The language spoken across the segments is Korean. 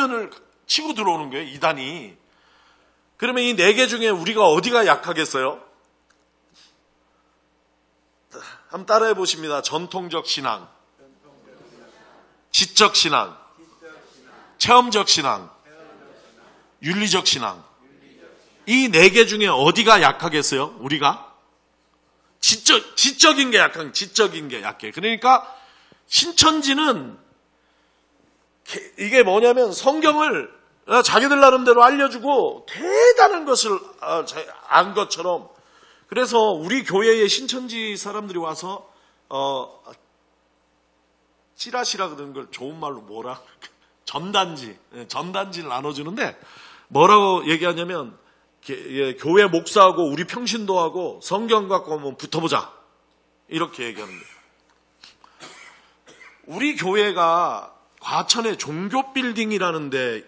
정면을 치고 들어오는 거예요, 이단이. 그러면 이 4개 중에 우리가 어디가 약하겠어요? 한번 따라해 보십니다. 전통적 신앙, 지적 신앙, 체험적 신앙, 윤리적 신앙. 이 4개 중에 어디가 약하겠어요? 우리가? 지적인 게 약해. 그러니까 신천지는 이게 뭐냐면 성경을 자기들 나름대로 알려주고 대단한 것을 안 것처럼. 그래서 우리 교회에 신천지 사람들이 와서 찌라시라 그러는 걸 좋은 말로 뭐라? 전단지를 나눠주는데 뭐라고 얘기하냐면 교회 목사하고 우리 평신도하고 성경 갖고 한번 붙어보자, 이렇게 얘기하는 거예요. 우리 교회가 과천에 종교 빌딩이라는 데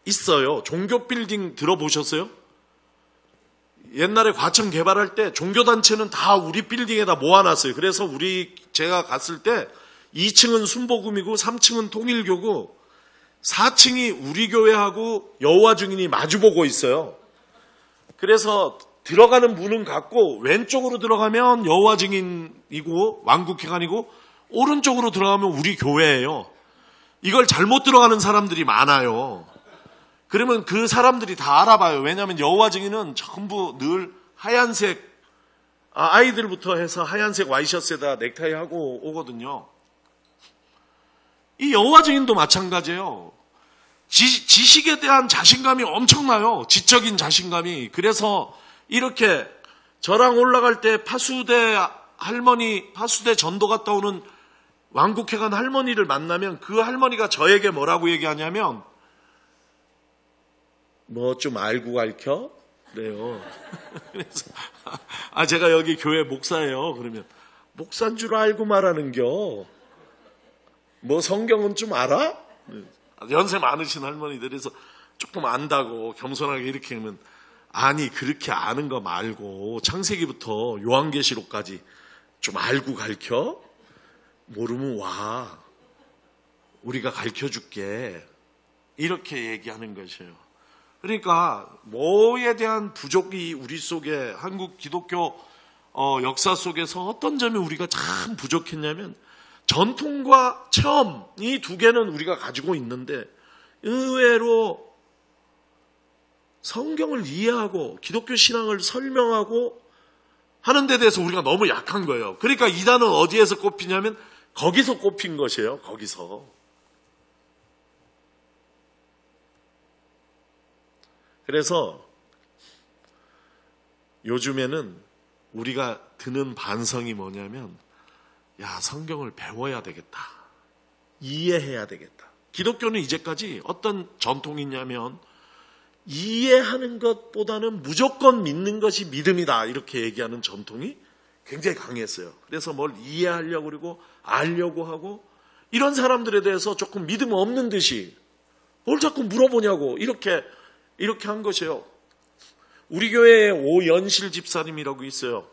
있어요. 종교 빌딩 들어보셨어요? 옛날에 과천 개발할 때 종교단체는 다 우리 빌딩에다 모아놨어요. 그래서 제가 갔을 때 2층은 순복음이고 3층은 통일교고 4층이 우리 교회하고 여호와 증인이 마주보고 있어요. 그래서 들어가는 문은 같고 왼쪽으로 들어가면 여호와 증인이고 왕국회관이고 오른쪽으로 들어가면 우리 교회예요. 이걸 잘못 들어가는 사람들이 많아요. 그러면 그 사람들이 다 알아봐요. 왜냐하면 여호와 증인은 전부 늘 하얀색, 아이들부터 해서 하얀색 와이셔츠에다 넥타이 하고 오거든요. 이 여호와 증인도 마찬가지예요. 지식에 대한 자신감이 엄청나요. 지적인 자신감이. 그래서 이렇게 저랑 올라갈 때 파수대 전도 갔다 오는 왕국회관 할머니를 만나면 그 할머니가 저에게 뭐라고 얘기하냐면 뭐 좀 알고 가르쳐? 그래요. 그래서 제가 여기 교회 목사예요. 그러면 목사인 줄 알고 말하는겨. 뭐 성경은 좀 알아? 연세 많으신 할머니들에서 조금 안다고 겸손하게 이렇게 하면, 아니 그렇게 아는 거 말고 창세기부터 요한계시록까지 좀 알고 가르쳐? 모르면 와, 우리가 가르쳐줄게, 이렇게 얘기하는 것이에요. 그러니까 뭐에 대한 부족이 우리 속에 한국 기독교 역사 속에서 어떤 점이 우리가 참 부족했냐면 전통과 체험, 이 2개는 우리가 가지고 있는데 의외로 성경을 이해하고 기독교 신앙을 설명하고 하는 데 대해서 우리가 너무 약한 거예요. 그러니까 이단은 어디에서 꼽히냐면 거기서 꼽힌 것이에요. 거기서. 그래서 요즘에는 우리가 드는 반성이 뭐냐면, 야, 성경을 배워야 되겠다. 이해해야 되겠다. 기독교는 이제까지 어떤 전통이 있냐면 이해하는 것보다는 무조건 믿는 것이 믿음이다, 이렇게 얘기하는 전통이 굉장히 강했어요. 그래서 뭘 이해하려고 그러고 알려고 하고, 이런 사람들에 대해서 조금 믿음 없는 듯이 뭘 자꾸 물어보냐고 이렇게 한 것이에요. 우리 교회에 오연실 집사님이라고 있어요.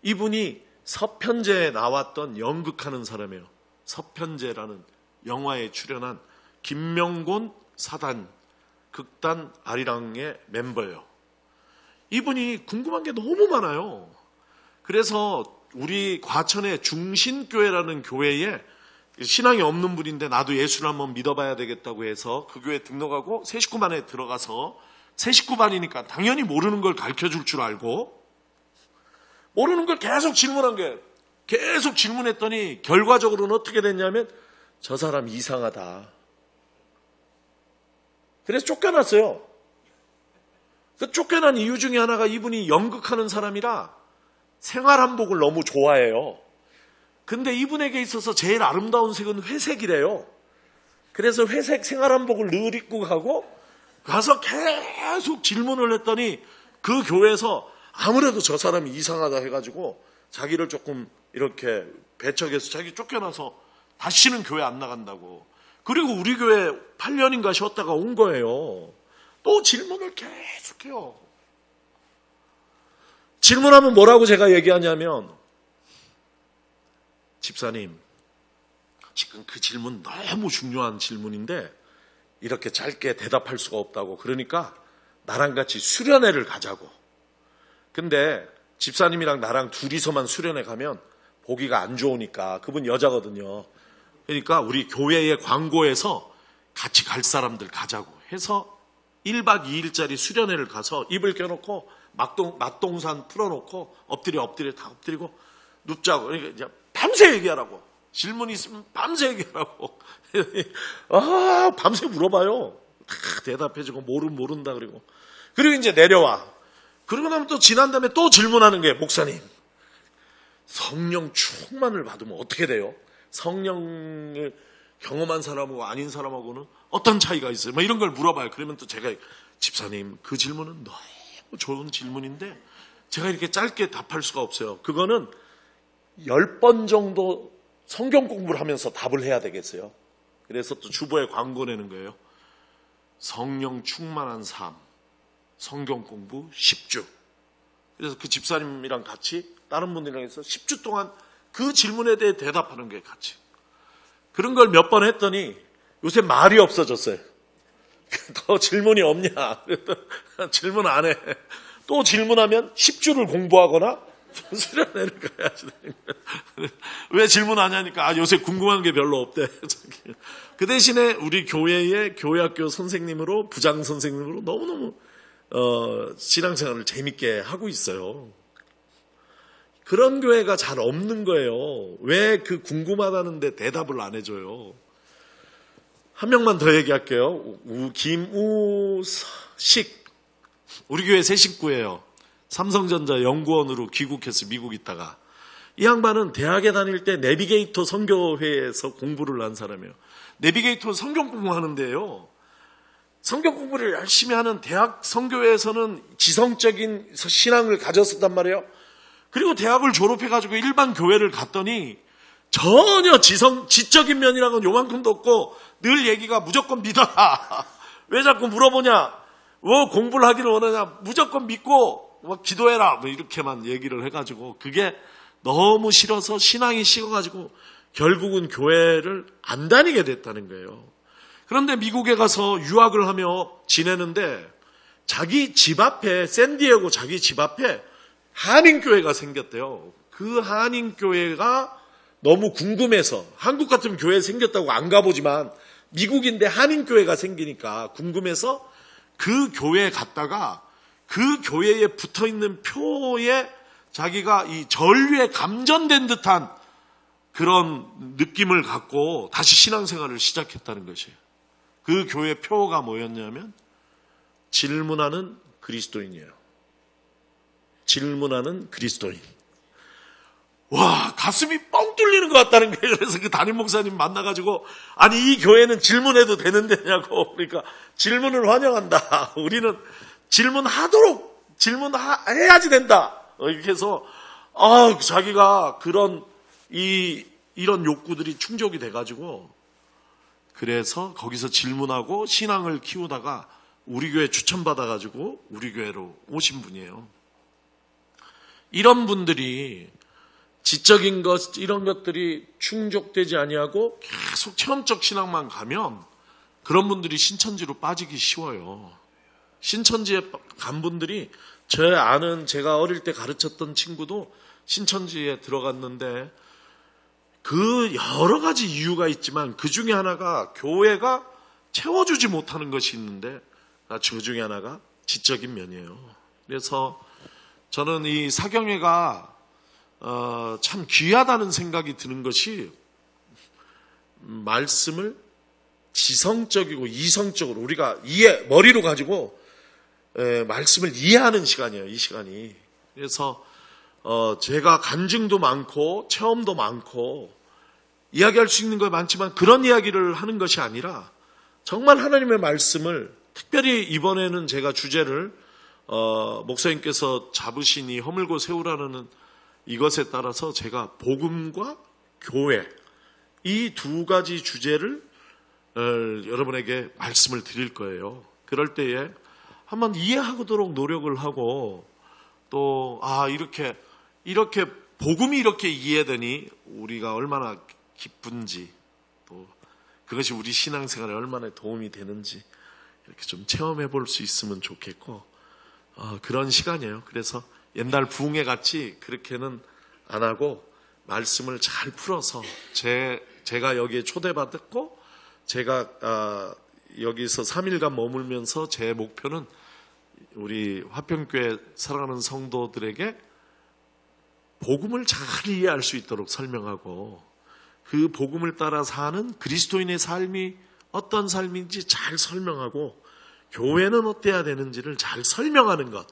이분이 서편제에 나왔던 연극하는 사람이에요. 서편제라는 영화에 출연한 김명곤 사단 극단 아리랑의 멤버예요. 이분이 궁금한 게 너무 많아요. 그래서 우리 과천의 중신교회라는 교회에 신앙이 없는 분인데 나도 예수를 한번 믿어봐야 되겠다고 해서 그 교회에 등록하고 새 식구반에 들어가서, 새 식구반이니까 당연히 모르는 걸 가르쳐줄 줄 알고 모르는 걸 계속 질문한 거예요. 계속 질문했더니 결과적으로는 어떻게 됐냐면 저 사람 이상하다. 그래서 쫓겨났어요. 그 쫓겨난 이유 중에 하나가 이분이 연극하는 사람이라 생활한복을 너무 좋아해요. 근데 이분에게 있어서 제일 아름다운 색은 회색이래요. 그래서 회색 생활한복을 늘 입고 가서 계속 질문을 했더니 그 교회에서 아무래도 저 사람이 이상하다 해가지고 자기를 조금 이렇게 배척해서 자기 쫓겨나서 다시는 교회 안 나간다고. 그리고 우리 교회 8년인가 쉬었다가 온 거예요. 또 질문을 계속해요. 질문하면 뭐라고 제가 얘기하냐면, 집사님, 지금 그 질문 너무 중요한 질문인데 이렇게 짧게 대답할 수가 없다고. 그러니까 나랑 같이 수련회를 가자고. 근데 집사님이랑 나랑 둘이서만 수련회 가면 보기가 안 좋으니까, 그분 여자거든요. 그러니까 우리 교회의 광고에서 같이 갈 사람들 가자고 해서 1박 2일짜리 수련회를 가서 이불 껴놓고 맞동산 풀어놓고 엎드려 다 엎드리고 눕자고. 그러니까 이제 밤새 얘기하라고. 질문 있으면 밤새 얘기하라고. 밤새 물어봐요. 다 대답해주고 모른다 그리고. 그리고 이제 내려와. 그러고 나면 또 지난 다음에 또 질문하는 거예요. 목사님, 성령 충만을 받으면 어떻게 돼요? 성령을 경험한 사람하고 아닌 사람하고는 어떤 차이가 있어요? 뭐 이런 걸 물어봐요. 그러면 또 제가, 집사님, 그 질문은 너무 좋은 질문인데 제가 이렇게 짧게 답할 수가 없어요. 그거는 10번 정도 성경 공부를 하면서 답을 해야 되겠어요. 그래서 또 주보에 광고 내는 거예요. 성령 충만한 삶, 성경 공부 10주. 그래서 그 집사님이랑 같이 다른 분들이랑 해서 10주 동안 그 질문에 대해 대답하는 게 같이. 그런 걸 몇 번 했더니 요새 말이 없어졌어요. 더 질문이 없냐? 질문 안 해. 또 질문하면 10주를 공부하거나 수련회를 가야지. 왜 질문 안 하니까 요새 궁금한 게 별로 없대. 그 대신에 우리 교회의 교회학교 선생님으로, 부장 선생님으로 너무너무 신앙생활을 재밌게 하고 있어요. 그런 교회가 잘 없는 거예요. 왜 그 궁금하다는데 대답을 안 해줘요? 한 명만 더 얘기할게요. 김우식. 우리 교회 새 식구예요. 삼성전자 연구원으로 귀국해서 미국 있다가. 이 양반은 대학에 다닐 때 내비게이터 선교회에서 공부를 한 사람이에요. 내비게이터 성경 공부하는데요. 성경 공부를 열심히 하는 대학 선교회에서는 지성적인 신앙을 가졌었단 말이에요. 그리고 대학을 졸업해가지고 일반 교회를 갔더니 전혀 지적인 면이라는 건 요만큼도 없고 늘 얘기가 무조건 믿어라. 왜 자꾸 물어보냐? 뭐 공부를 하기를 원하냐? 무조건 믿고 뭐 기도해라. 뭐 이렇게만 얘기를 해가지고 그게 너무 싫어서 신앙이 식어가지고 결국은 교회를 안 다니게 됐다는 거예요. 그런데 미국에 가서 유학을 하며 지내는데 자기 집 앞에, 샌디에고 자기 집 앞에 한인교회가 생겼대요. 그 한인교회가 너무 궁금해서, 한국 같은 교회 생겼다고 안 가보지만 미국인데 한인교회가 생기니까 궁금해서 그 교회에 갔다가 그 교회에 붙어있는 표에 자기가 이 전류에 감전된 듯한 그런 느낌을 갖고 다시 신앙생활을 시작했다는 것이에요. 그 교회 표가 뭐였냐면 질문하는 그리스도인이에요. 질문하는 그리스도인. 와, 가슴이 뻥 뚫리는 것 같다는 거예요. 그래서 그 담임 목사님 만나가지고, 아니, 이 교회는 질문해도 되는 데냐고. 그러니까 질문을 환영한다. 우리는 질문하도록 질문해야지 된다. 이렇게 해서 자기가 이런 욕구들이 충족이 돼가지고, 그래서 거기서 질문하고 신앙을 키우다가 우리 교회 추천받아가지고 우리 교회로 오신 분이에요. 이런 분들이 지적인 것, 이런 것들이 충족되지 아니하고 계속 체험적 신앙만 가면 그런 분들이 신천지로 빠지기 쉬워요. 신천지에 간 분들이, 제가 어릴 때 가르쳤던 친구도 신천지에 들어갔는데 그 여러 가지 이유가 있지만 그 중에 하나가 교회가 채워주지 못하는 것이 있는데 그 중에 하나가 지적인 면이에요. 그래서 저는 이 사경회가 참 귀하다는 생각이 드는 것이, 말씀을 지성적이고 이성적으로 우리가 머리로 가지고 말씀을 이해하는 시간이에요. 이 시간이. 그래서 제가 간증도 많고 체험도 많고 이야기할 수 있는 거 많지만 그런 이야기를 하는 것이 아니라 정말 하나님의 말씀을, 특별히 이번에는 제가 주제를 목사님께서 잡으시니 허물고 세우라는 이것에 따라서 제가 복음과 교회, 이 두 가지 주제를 여러분에게 말씀을 드릴 거예요. 그럴 때에 한번 이해하도록 노력을 하고, 또 이렇게 복음이 이렇게 이해되니 우리가 얼마나 기쁜지, 또 그것이 우리 신앙생활에 얼마나 도움이 되는지 이렇게 좀 체험해 볼 수 있으면 좋겠고, 그런 시간이에요. 그래서 옛날 부흥회 같이 그렇게는 안 하고 말씀을 잘 풀어서 제가 여기에 초대받았고 제가 여기서 3일간 머물면서 제 목표는 우리 화평교회 사랑하는 성도들에게 복음을 잘 이해할 수 있도록 설명하고 그 복음을 따라 사는 그리스도인의 삶이 어떤 삶인지 잘 설명하고 교회는 어때야 되는지를 잘 설명하는 것.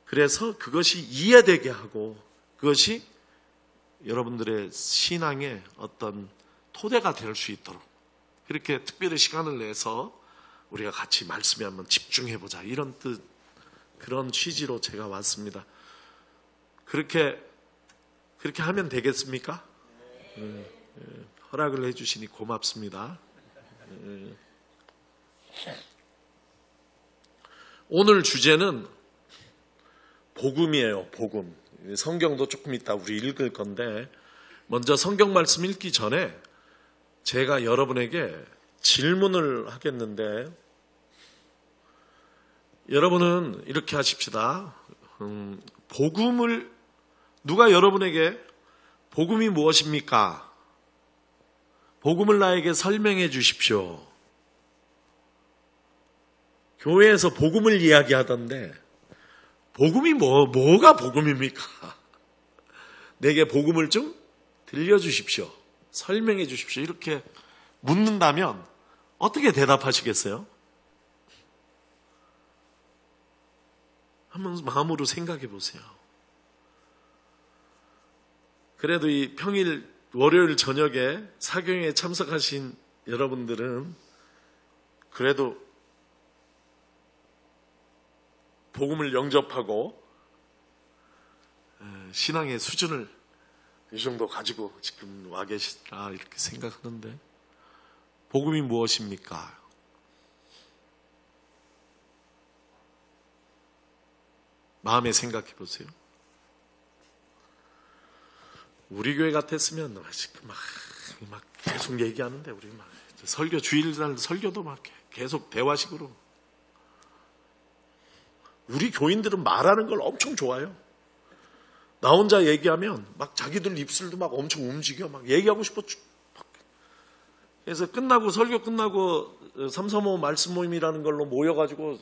그래서 그것이 이해되게 하고 그것이 여러분들의 신앙의 어떤 토대가 될 수 있도록 그렇게 특별히 시간을 내서 우리가 같이 말씀에 한번 집중해보자. 이런 뜻, 그런 취지로 제가 왔습니다. 그렇게 하면 되겠습니까? 허락을 해주시니 고맙습니다. 오늘 주제는 복음이에요. 복음. 성경도 조금 이따 우리 읽을 건데 먼저 성경 말씀 읽기 전에 제가 여러분에게 질문을 하겠는데 여러분은 이렇게 하십시다. 복음을 누가 여러분에게 복음이 무엇입니까? 복음을 나에게 설명해 주십시오. 교회에서 복음을 이야기하던데 복음이 뭐가 복음입니까? 내게 복음을 좀 들려주십시오. 설명해 주십시오. 이렇게 묻는다면 어떻게 대답하시겠어요? 한번 마음으로 생각해 보세요. 그래도 이 평일 월요일 저녁에 사경에 참석하신 여러분들은 그래도 복음을 영접하고 신앙의 수준을 이 정도 가지고 지금 와 계시다 이렇게 생각하는데 복음이 무엇입니까? 마음에 생각해 보세요. 우리 교회 같았으면 막 계속 얘기하는데 우리 막 설교 주일날 설교도 막 계속 대화식으로. 우리 교인들은 말하는 걸 엄청 좋아해요. 나 혼자 얘기하면 막 자기들 입술도 막 엄청 움직여 막 얘기하고 싶어. 그래서 설교 끝나고 335 말씀 모임이라는 걸로 모여가지고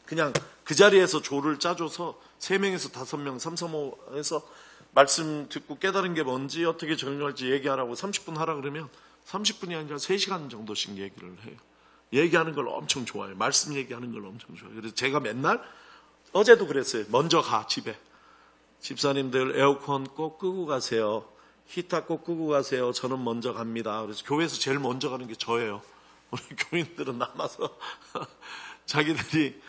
그냥 그 자리에서 조를 짜줘서 3명에서 5명 335에서 말씀 듣고 깨달은 게 뭔지 어떻게 적용할지 얘기하라고 30분 하라 그러면 30분이 아니라 3시간 정도씩 얘기를 해요. 얘기하는 걸 엄청 좋아해요. 말씀 얘기하는 걸 엄청 좋아해요. 그래서 제가 맨날 어제도 그랬어요. 먼저 가 집에. 집사님들 에어컨 꼭 끄고 가세요. 히터 꼭 끄고 가세요. 저는 먼저 갑니다. 그래서 교회에서 제일 먼저 가는 게 저예요. 우리 교인들은 남아서 자기들이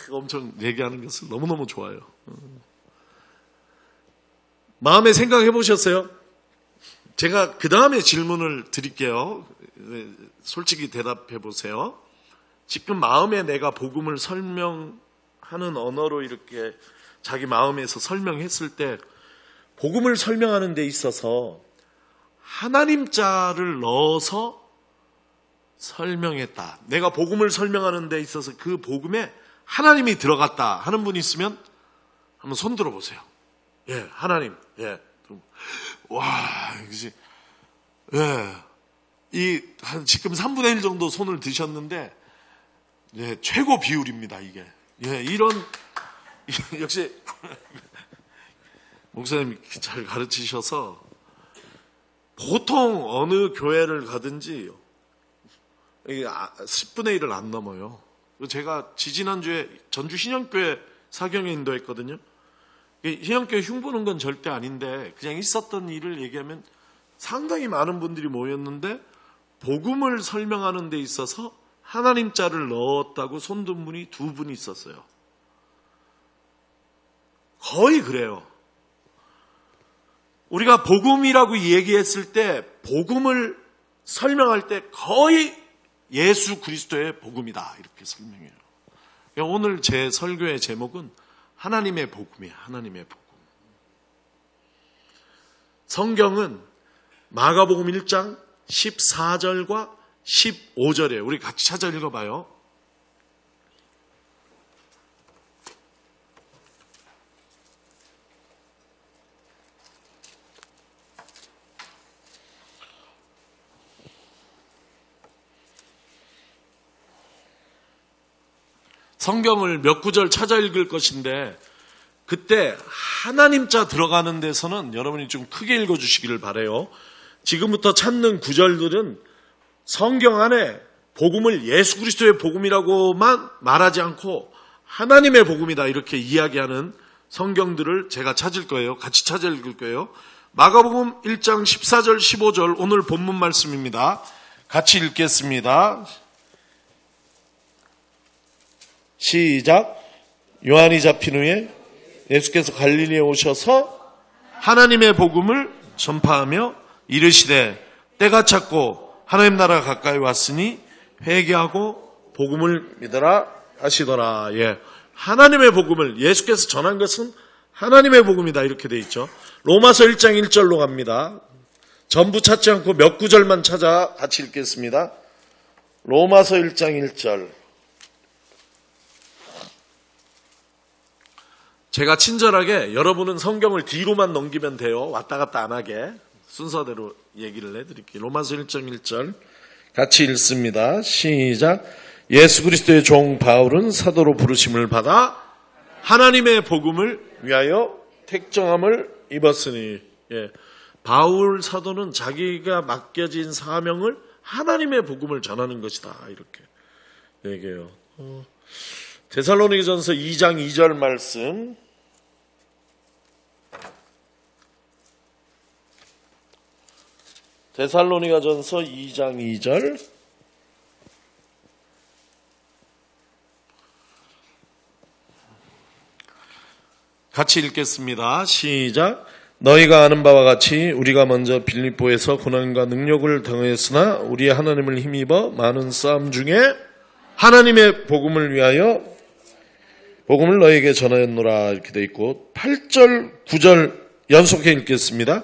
엄청 얘기하는 것을 너무너무 좋아해요. 마음에 생각해 보셨어요? 제가 그 다음에 질문을 드릴게요. 솔직히 대답해 보세요. 지금 마음에 내가 복음을 설명하는 언어로 이렇게 자기 마음에서 설명했을 때 복음을 설명하는 데 있어서 하나님 자를 넣어서 설명했다. 내가 복음을 설명하는 데 있어서 그 복음에 하나님이 들어갔다 하는 분이 있으면 한번 손 들어보세요. 예, 하나님. 예. 와, 그지. 예. 지금 3분의 1 정도 손을 드셨는데, 예, 최고 비율입니다, 이게. 예, 역시, 목사님 잘 가르치셔서, 보통 어느 교회를 가든지, 이게 10분의 1을 안 넘어요. 제가 지지난주에 전주 신영교회 사경에 인도했거든요. 신영교회 흉보는 건 절대 아닌데 그냥 있었던 일을 얘기하면 상당히 많은 분들이 모였는데 복음을 설명하는 데 있어서 하나님 자를 넣었다고 손든 분이 2분이 있었어요. 거의 그래요. 우리가 복음이라고 얘기했을 때 복음을 설명할 때 거의 예수 그리스도의 복음이다 이렇게 설명해요. 오늘 제 설교의 제목은 하나님의 복음이에요. 하나님의 복음. 성경은 마가복음 1장 14절과 15절이에요. 우리 같이 찾아 읽어봐요. 성경을 몇 구절 찾아 읽을 것인데 그때 하나님 자 들어가는 데서는 여러분이 좀 크게 읽어주시기를 바라요. 지금부터 찾는 구절들은 성경 안에 복음을 예수 그리스도의 복음이라고만 말하지 않고 하나님의 복음이다 이렇게 이야기하는 성경들을 제가 찾을 거예요. 같이 찾아 읽을 거예요. 마가복음 1장 14절 15절 오늘 본문 말씀입니다. 같이 읽겠습니다. 시작. 요한이 잡힌 후에 예수께서 갈릴리에 오셔서 하나님의 복음을 전파하며 이르시되 때가 찼고 하나님 나라가 가까이 왔으니 회개하고 복음을 믿어라 하시더라. 예. 하나님의 복음을 예수께서 전한 것은 하나님의 복음이다 이렇게 돼 있죠. 로마서 1장 1절로 갑니다. 전부 찾지 않고 몇 구절만 찾아 같이 읽겠습니다. 로마서 1장 1절. 제가 친절하게 여러분은 성경을 뒤로만 넘기면 돼요. 왔다 갔다 안 하게 순서대로 얘기를 해드릴게요. 로마서 1장 1절 같이 읽습니다. 시작. 예수 그리스도의 종 바울은 사도로 부르심을 받아 하나님의 복음을 위하여 택정함을 입었으니. 예. 바울 사도는 자기가 맡겨진 사명을 하나님의 복음을 전하는 것이다 이렇게 얘기해요. 데살로니가전서 2장 2절 말씀. 데살로니가전서 2장 2절. 같이 읽겠습니다. 시작. 너희가 아는 바와 같이 우리가 먼저 빌립보에서 고난과 능력을 당하였으나 우리 하나님을 힘입어 많은 싸움 중에 하나님의 복음을 위하여 복음을 너희에게 전하였노라 이렇게 돼 있고 8절 9절 연속해 읽겠습니다.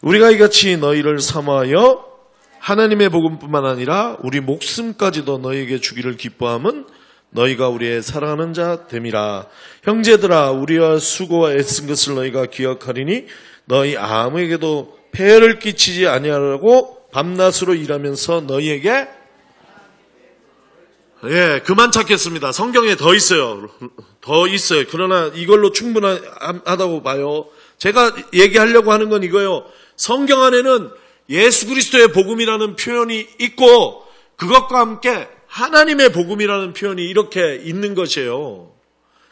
우리가 이같이 너희를 사모하여 하나님의 복음뿐만 아니라 우리 목숨까지도 너희에게 주기를 기뻐함은 너희가 우리의 사랑하는 자 됨이라. 형제들아 우리와 수고와 애쓴 것을 너희가 기억하리니 너희 아무에게도 폐해를 끼치지 아니하라고 밤낮으로 일하면서 너희에게 그만 찾겠습니다. 성경에 더 있어요. 그러나 이걸로 충분하다고 봐요. 제가 얘기하려고 하는 건 이거예요. 성경 안에는 예수 그리스도의 복음이라는 표현이 있고 그것과 함께 하나님의 복음이라는 표현이 이렇게 있는 것이에요.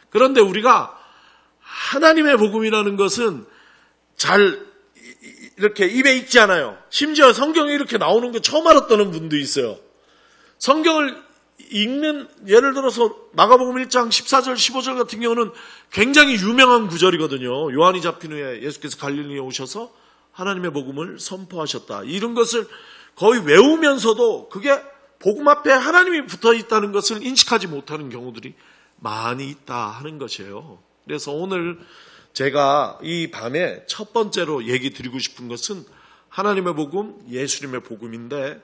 그런데 우리가 하나님의 복음이라는 것은 잘 이렇게 입에 익지 않아요. 심지어 성경에 이렇게 나오는 거 처음 알았다는 분도 있어요. 성경을 읽는 예를 들어서 마가복음 1장 14절 15절 같은 경우는 굉장히 유명한 구절이거든요. 요한이 잡힌 후에 예수께서 갈릴리에 오셔서 하나님의 복음을 선포하셨다. 이런 것을 거의 외우면서도 그게 복음 앞에 하나님이 붙어 있다는 것을 인식하지 못하는 경우들이 많이 있다 하는 것이에요. 그래서 오늘 제가 이 밤에 첫 번째로 얘기 드리고 싶은 것은 하나님의 복음, 예수님의 복음인데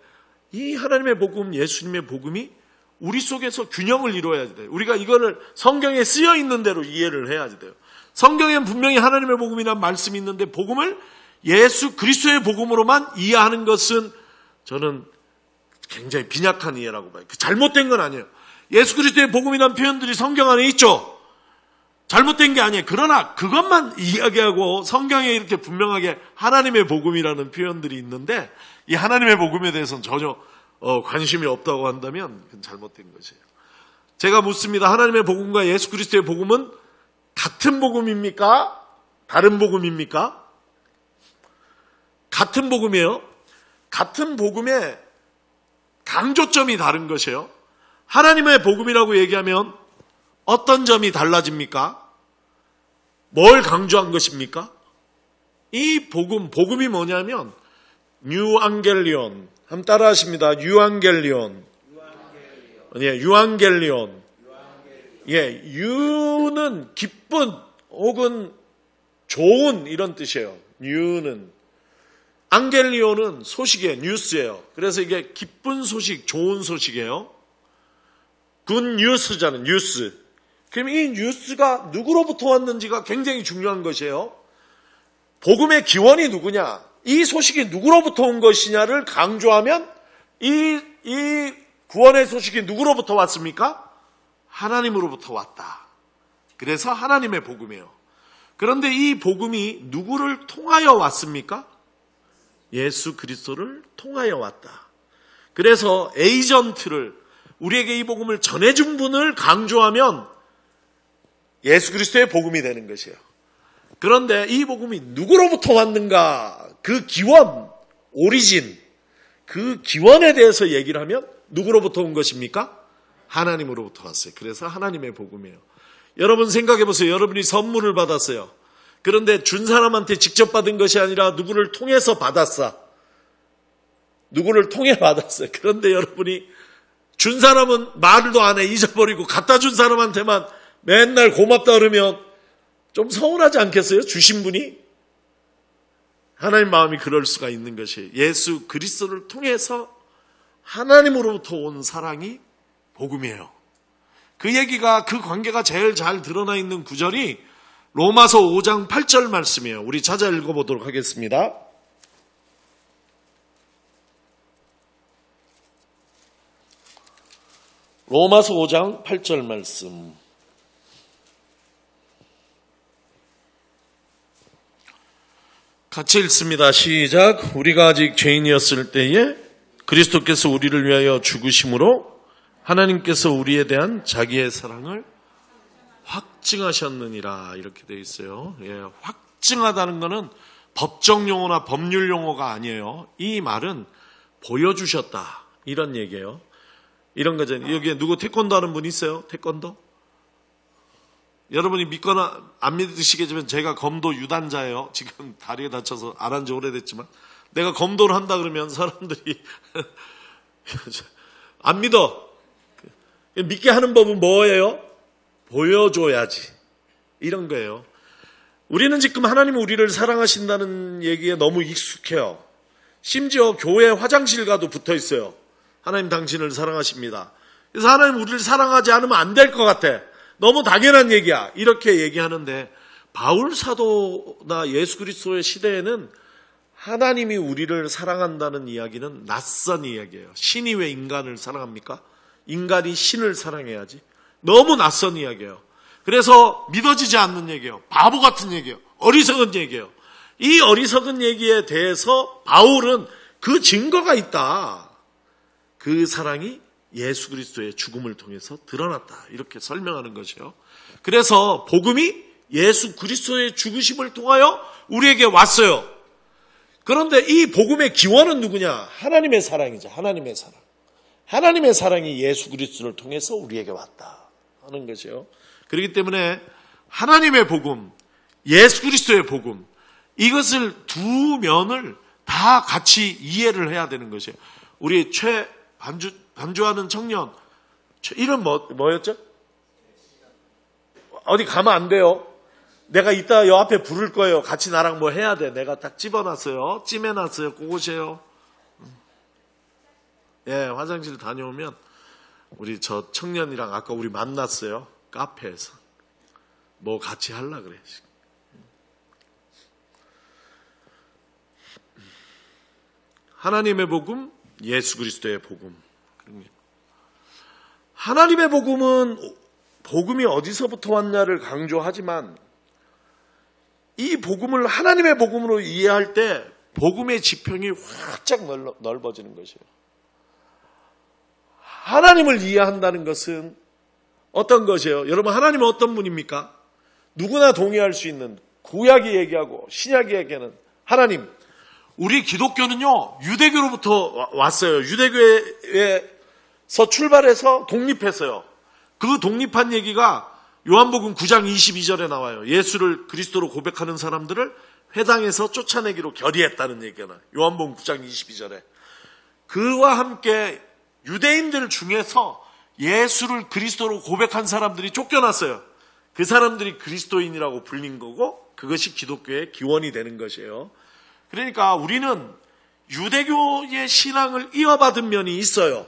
이 하나님의 복음, 예수님의 복음이 우리 속에서 균형을 이루어야 돼요. 우리가 이거를 성경에 쓰여 있는 대로 이해를 해야 돼요. 성경에는 분명히 하나님의 복음이라는 말씀이 있는데 복음을 예수 그리스도의 복음으로만 이해하는 것은 저는 굉장히 빈약한 이해라고 봐요. 잘못된 건 아니에요. 예수 그리스도의 복음이라는 표현들이 성경 안에 있죠. 잘못된 게 아니에요. 그러나 그것만 이야기하고 성경에 이렇게 분명하게 하나님의 복음이라는 표현들이 있는데 이 하나님의 복음에 대해서는 전혀 관심이 없다고 한다면 그건 잘못된 것이에요. 제가 묻습니다. 하나님의 복음과 예수 그리스도의 복음은 같은 복음입니까? 다른 복음입니까? 같은 복음이에요. 같은 복음의 강조점이 다른 것이에요. 하나님의 복음이라고 얘기하면 어떤 점이 달라집니까? 뭘 강조한 것입니까? 이 복음이 뭐냐면 유앙겔리온. 한번 따라 하십니다. 유앙겔리온. 유앙겔리온. 유는 기쁜 혹은 좋은 이런 뜻이에요. 유는 앙겔리오는 소식이에요. 뉴스예요. 그래서 이게 기쁜 소식, 좋은 소식이에요. 굿 뉴스잖아요. 뉴스. 그럼 이 뉴스가 누구로부터 왔는지가 굉장히 중요한 것이에요. 복음의 기원이 누구냐, 이 소식이 누구로부터 온 것이냐를 강조하면 이 구원의 소식이 누구로부터 왔습니까? 하나님으로부터 왔다. 그래서 하나님의 복음이에요. 그런데 이 복음이 누구를 통하여 왔습니까? 예수 그리스도를 통하여 왔다. 그래서 에이전트를, 우리에게 이 복음을 전해준 분을 강조하면 예수 그리스도의 복음이 되는 것이에요. 그런데 이 복음이 누구로부터 왔는가, 그 기원, 오리진, 그 기원에 대해서 얘기를 하면 누구로부터 온 것입니까? 하나님으로부터 왔어요. 그래서 하나님의 복음이에요. 여러분 생각해 보세요. 여러분이 선물을 받았어요. 그런데 준 사람한테 직접 받은 것이 아니라 누구를 통해서 받았어. 누구를 통해 받았어요. 그런데 여러분이 준 사람은 말도 안 해, 잊어버리고 갖다 준 사람한테만 맨날 고맙다 그러면 좀 서운하지 않겠어요? 주신 분이? 하나님 마음이 그럴 수가 있는 것이에요. 예수 그리스도를 통해서 하나님으로부터 온 사랑이 복음이에요. 그 얘기가, 그 관계가 제일 잘 드러나 있는 구절이 로마서 5장 8절 말씀이에요. 우리 찾아 읽어보도록 하겠습니다. 로마서 5장 8절 말씀. 같이 읽습니다. 시작. 우리가 아직 죄인이었을 때에 그리스도께서 우리를 위하여 죽으심으로 하나님께서 우리에 대한 자기의 사랑을 확증하셨느니라. 이렇게 되어 있어요. 예, 확증하다는 것은 법정 용어나 법률 용어가 아니에요. 이 말은 보여주셨다, 이런 얘기예요. 이런 거잖아요. 여기에 누구 태권도 하는 분 있어요? 태권도? 여러분이 믿거나 안 믿으시겠지만 제가 검도 유단자예요. 지금 다리에 다쳐서 안 한 지 오래됐지만 내가 검도를 한다 그러면 사람들이 안 믿어. 믿게 하는 법은 뭐예요? 보여줘야지. 이런 거예요. 우리는 지금 하나님은 우리를 사랑하신다는 얘기에 너무 익숙해요. 심지어 교회 화장실 가도 붙어 있어요. 하나님 당신을 사랑하십니다. 그래서 하나님 우리를 사랑하지 않으면 안 될 것 같아. 너무 당연한 얘기야. 이렇게 얘기하는데 바울 사도나 예수 그리스도의 시대에는 하나님이 우리를 사랑한다는 이야기는 낯선 이야기예요. 신이 왜 인간을 사랑합니까? 인간이 신을 사랑해야지. 너무 낯선 이야기예요. 그래서 믿어지지 않는 얘기예요. 바보 같은 얘기예요. 어리석은 얘기예요. 이 어리석은 얘기에 대해서 바울은 그 증거가 있다. 그 사랑이 예수 그리스도의 죽음을 통해서 드러났다. 이렇게 설명하는 것이요. 그래서 복음이 예수 그리스도의 죽으심을 통하여 우리에게 왔어요. 그런데 이 복음의 기원은 누구냐? 하나님의 사랑이죠. 하나님의 사랑. 하나님의 사랑이 예수 그리스도를 통해서 우리에게 왔다 하는 것이요. 그렇기 때문에 하나님의 복음, 예수 그리스도의 복음, 이것을 두 면을 다 같이 이해를 해야 되는 것이에요. 우리 반주하는 청년, 이름 뭐였죠? 어디 가면 안 돼요. 내가 이따 요 앞에 부를 거예요. 같이 나랑 뭐 해야 돼. 내가 딱 집어놨어요. 찜해놨어요. 그곳이에요. 예, 화장실 다녀오면 우리 저 청년이랑 아까 우리 만났어요. 카페에서. 뭐 같이 하려 그래. 하나님의 복음, 예수 그리스도의 복음. 하나님의 복음은 복음이 어디서부터 왔냐를 강조하지만 이 복음을 하나님의 복음으로 이해할 때 복음의 지평이 활짝 넓어지는 것이에요. 하나님을 이해한다는 것은 어떤 것이에요? 여러분, 하나님은 어떤 분입니까? 누구나 동의할 수 있는, 구약이 얘기하고 신약이 얘기하는 하나님. 우리 기독교는요, 유대교로부터 왔어요. 유대교에서 출발해서 독립했어요. 그 독립한 얘기가 요한복음 9장 22절에 나와요. 예수를 그리스도로 고백하는 사람들을 회당에서 쫓아내기로 결의했다는 얘기가 나와요. 요한복음 9장 22절에. 그와 함께 유대인들 중에서 예수를 그리스도로 고백한 사람들이 쫓겨났어요. 그 사람들이 그리스도인이라고 불린 거고 그것이 기독교의 기원이 되는 것이에요. 그러니까 우리는 유대교의 신앙을 이어받은 면이 있어요.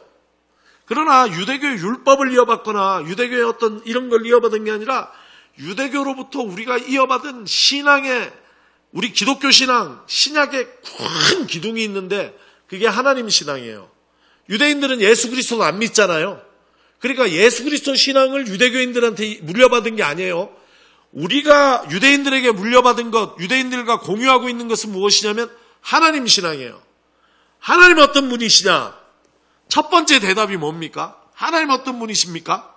그러나 유대교의 율법을 이어받거나 유대교의 어떤 이런 걸 이어받은 게 아니라 유대교로부터 우리가 이어받은 신앙의 우리 기독교 신앙, 신약에 큰 기둥이 있는데 그게 하나님 신앙이에요. 유대인들은 예수 그리스도는 안 믿잖아요. 그러니까 예수 그리스도 신앙을 유대교인들한테 물려받은 게 아니에요. 우리가 유대인들에게 물려받은 것, 유대인들과 공유하고 있는 것은 무엇이냐면 하나님 신앙이에요. 하나님 어떤 분이시냐? 첫 번째 대답이 뭡니까? 하나님 어떤 분이십니까?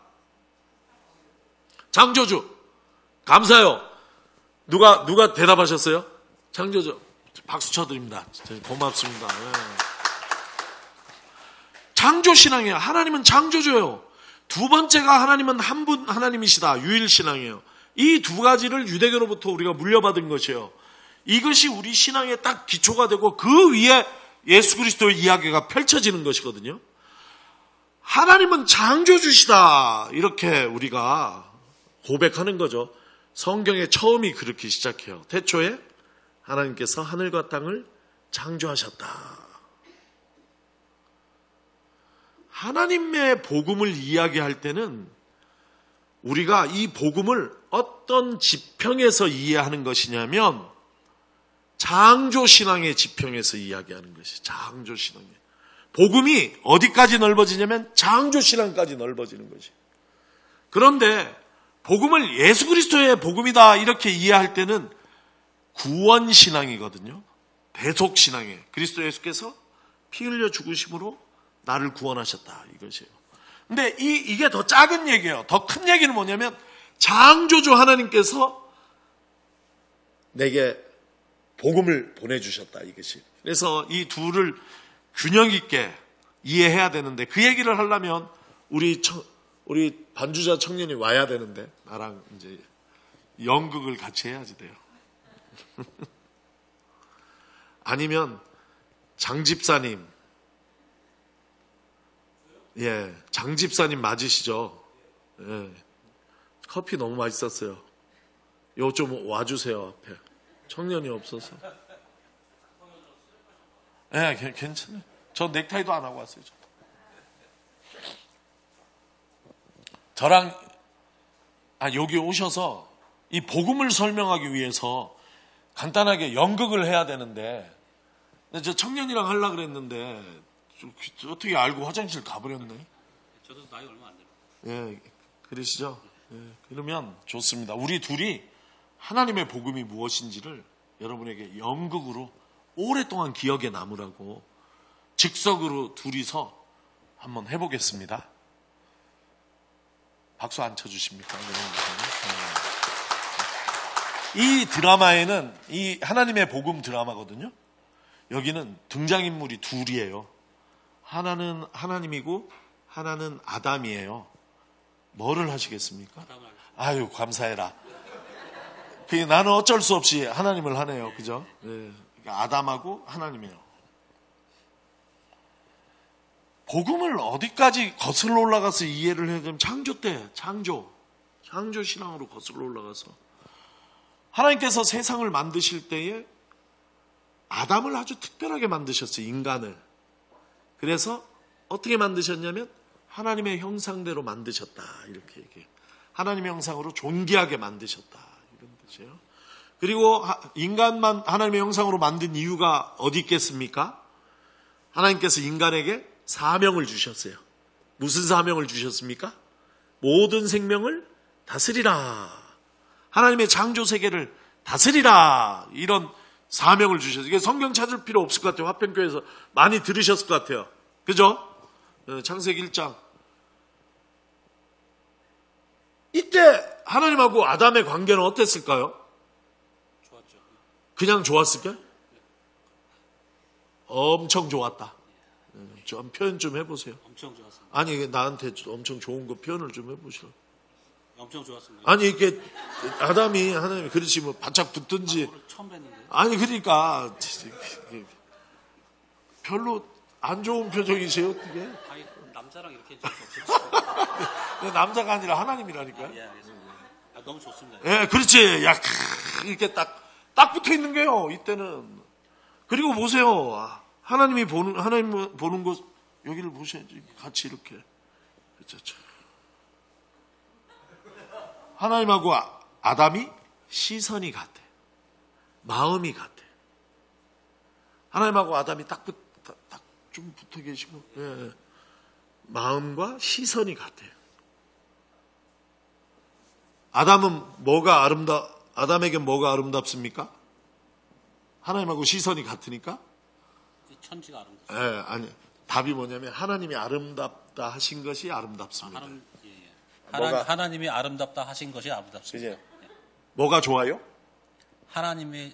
창조주. 감사해요. 누가 대답하셨어요? 창조주. 박수 쳐드립니다. 고맙습니다. 네. 창조신앙이에요. 하나님은 창조주예요. 두 번째가 하나님은 한 분 하나님이시다. 유일신앙이에요. 이 두 가지를 유대교로부터 우리가 물려받은 것이에요. 이것이 우리 신앙의 딱 기초가 되고 그 위에 예수 그리스도의 이야기가 펼쳐지는 것이거든요. 하나님은 창조주시다. 이렇게 우리가 고백하는 거죠. 성경의 처음이 그렇게 시작해요. 태초에 하나님께서 하늘과 땅을 창조하셨다. 하나님의 복음을 이야기할 때는 우리가 이 복음을 어떤 지평에서 이해하는 것이냐면 창조신앙의 지평에서 이야기하는 것이 창조신앙이에요. 복음이 어디까지 넓어지냐면 창조신앙까지 넓어지는 것이. 그런데 복음을 예수 그리스도의 복음이다 이렇게 이해할 때는 구원신앙이거든요. 대속신앙이에요. 그리스도 예수께서 피 흘려 죽으심으로 나를 구원하셨다 이것이에요. 근데 이게 더 작은 얘기예요. 더 큰 얘기는 뭐냐면 창조주 하나님께서 내게 복음을 보내주셨다 이것이. 그래서 이 둘을 균형 있게 이해해야 되는데 그 얘기를 하려면 우리 반주자 청년이 와야 되는데 나랑 이제 연극을 같이 해야지 돼요. 아니면 장 집사님, 예, 장 집사님 맞으시죠? 예, 커피 너무 맛있었어요. 요 좀 와주세요 앞에. 청년이 없어서. 예, 괜찮아요. 저 넥타이도 안 하고 왔어요. 저랑 여기 오셔서 이 복음을 설명하기 위해서 간단하게 연극을 해야 되는데 저 청년이랑 하려고 그랬는데 어떻게 알고 화장실 가버렸네. 저도 나이 얼마 안 돼요. 예, 그러시죠? 예, 그러면 좋습니다. 우리 둘이 하나님의 복음이 무엇인지를 여러분에게 연극으로 오랫동안 기억에 남으라고 즉석으로 둘이서 한번 해보겠습니다. 박수 안 쳐주십니까? 이 드라마에는 이 하나님의 복음 드라마거든요. 여기는 등장인물이 둘이에요. 하나는 하나님이고 하나는 아담이에요. 뭐를 하시겠습니까? 아유 감사해라. 나는 어쩔 수 없이 하나님을 하네요. 그죠? 네. 그러니까 아담하고 하나님이에요. 복음을 어디까지 거슬러 올라가서 이해를 해야 되면 창조 때, 창조 신앙으로 거슬러 올라가서 하나님께서 세상을 만드실 때에 아담을 아주 특별하게 만드셨어요. 인간을. 그래서 어떻게 만드셨냐면 하나님의 형상대로 만드셨다. 이렇게 얘기해요. 하나님의 형상으로 존귀하게 만드셨다. 이런 뜻이에요. 그리고 인간만 하나님의 형상으로 만든 이유가 어디 있겠습니까? 하나님께서 인간에게 사명을 주셨어요. 무슨 사명을 주셨습니까? 모든 생명을 다스리라. 하나님의 창조 세계를 다스리라. 이런 사명을 주셨어요. 이게 성경 찾을 필요 없을 것 같아요. 화평교회에서 많이 들으셨을 것 같아요. 그죠? 창세기 1장. 이때 하나님하고 아담의 관계는 어땠을까요? 좋았죠. 그냥 좋았을까요? 엄청 좋았다. 좀 표현 좀 해보세요. 엄청 좋았습니다. 아니 나한테 엄청 좋은 거 표현을 좀 해보시라고. 엄청 좋았습니다. 아니 이게 아담이 하나님이 그렇지 뭐 바짝 붙든지. 오늘 처음 뵀는데. 아니 그러니까 별로 안 좋은 표정이세요 어떻게? 아니 남자랑 이렇게 해줄 수 없었죠. 남자가 아니라 하나님이라니까요. 예, 알겠습니다. 너무 좋습니다. 예, 그렇지. 이렇게 딱 붙어 있는 게요. 이때는. 그리고 보세요. 하나님 보는 것, 여기를 보셔야지. 같이 이렇게. 그렇죠. 하나님하고 아담이 시선이 같아. 마음이 같아. 하나님하고 아담이 딱 좀 붙어 계시고, 예. 마음과 시선이 같아요. 아담에게 뭐가 아름답습니까? 하나님하고 시선이 같으니까? 천지가 아름답습니다. 예, 아니, 답이 뭐냐면 하나님이 아름답다 하신 것이 아름답습니다. 하나님이 아름답다 하신 것이 아름답습니다. 그죠? 뭐가 좋아요? 하나님이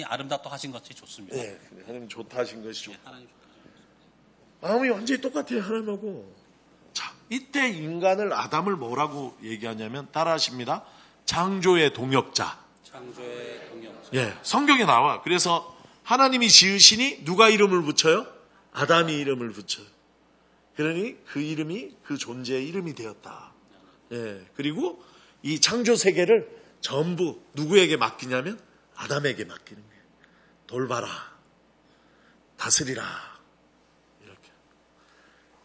아름답다 하신 것이 좋습니다. 네, 하나님 좋다 하신 것이 좋고. 하나님 좋다. 마음이 완전히 똑같아요, 하나님하고. 자, 이때 인간을 아담을 뭐라고 얘기하냐면 따라하십니다. 창조의 동역자. 창조의 동역자. 예, 성경에 나와. 그래서 하나님이 지으시니 누가 이름을 붙여요? 아담이 이름을 붙여요. 그러니 그 이름이 그 존재의 이름이 되었다. 예, 그리고 이 창조 세계를 전부 누구에게 맡기냐면 아담에게 맡기는 거예요. 돌봐라. 다스리라. 이렇게.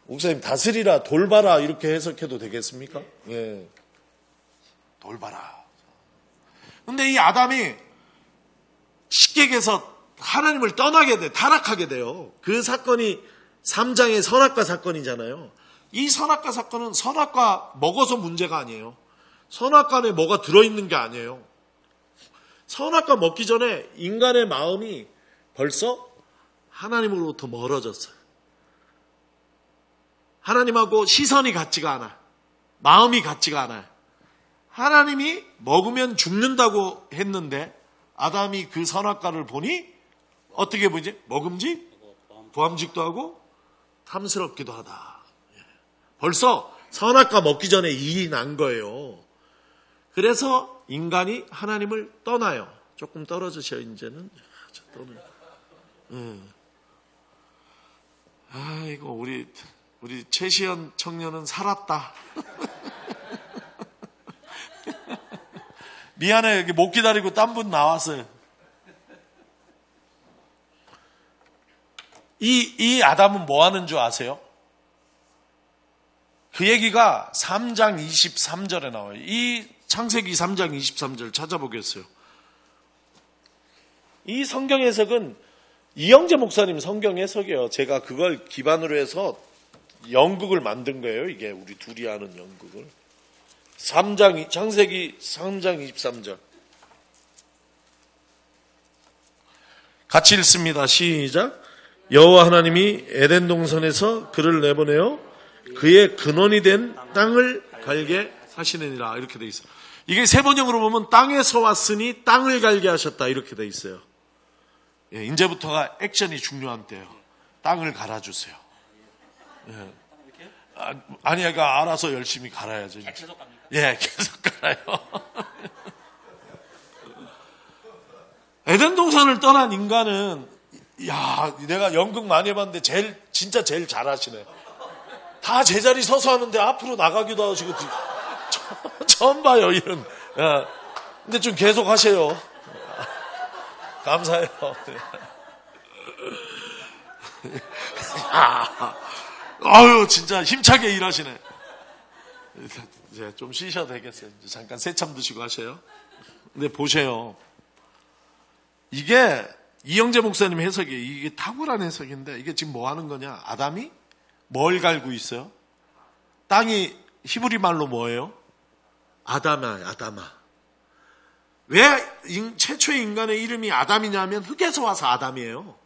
목사님, 다스리라, 돌봐라 이렇게 해석해도 되겠습니까? 예. 돌봐라. 근데 이 아담이 식객에서 하나님을 떠나게 돼, 타락하게 돼요. 그 사건이 3장의 선악과 사건이잖아요. 이 선악과 사건은 선악과 먹어서 문제가 아니에요. 선악과 안에 뭐가 들어있는 게 아니에요. 선악과 먹기 전에 인간의 마음이 벌써 하나님으로부터 멀어졌어요. 하나님하고 시선이 같지가 않아. 마음이 같지가 않아요. 하나님이 먹으면 죽는다고 했는데 아담이 그 선악과를 보니 어떻게 보지? 보암직도 하고 탐스럽기도 하다. 벌써 선악과 먹기 전에 일이 난 거예요. 그래서 인간이 하나님을 떠나요. 조금 떨어지셔 이제는. 이거 우리 최시연 청년은 살았다. 미안해, 여기 못 기다리고 딴 분 나왔어요. 이 아담은 뭐 하는 줄 아세요? 그 얘기가 3장 23절에 나와요. 이 창세기 3장 23절 찾아보겠어요. 이 성경 해석은 이영재 목사님 성경 해석이에요. 제가 그걸 기반으로 해서 연극을 만든 거예요. 이게 우리 둘이 하는 연극을. 창세기 3장 23절. 같이 읽습니다. 시작. 여호와 하나님이 에덴 동산에서 그를 내보내어 그의 근원이 된 땅을 갈게 하시느니라. 이렇게 돼 있어요. 이게 세번역으로 보면 땅에서 왔으니 땅을 갈게 하셨다. 이렇게 돼 있어요. 예, 이제부터가 액션이 중요한 때예요. 땅을 갈아주세요. 예. 아니, 얘가 알아서 열심히 갈아야죠. 계속 갑니까? 예, 계속 갈아요. 에덴 동산을 떠난 인간은, 내가 연극 많이 해봤는데 진짜 제일 잘하시네. 다 제자리 서서 하는데 앞으로 나가기도 하시고, 처음 봐요, 이런. 야, 근데 좀 계속 하세요. 감사해요. 아유, 진짜 힘차게 일하시네. 이제 좀 쉬셔도 되겠어요. 이제 잠깐 새참 드시고 하세요. 근데 보세요. 이게 이영재 목사님 해석이에요. 이게 탁월한 해석인데 이게 지금 뭐 하는 거냐? 아담이 뭘 갈고 있어요? 땅이 히브리 말로 뭐예요? 아담아. 왜 최초의 인간의 이름이 아담이냐면 흙에서 와서 아담이에요.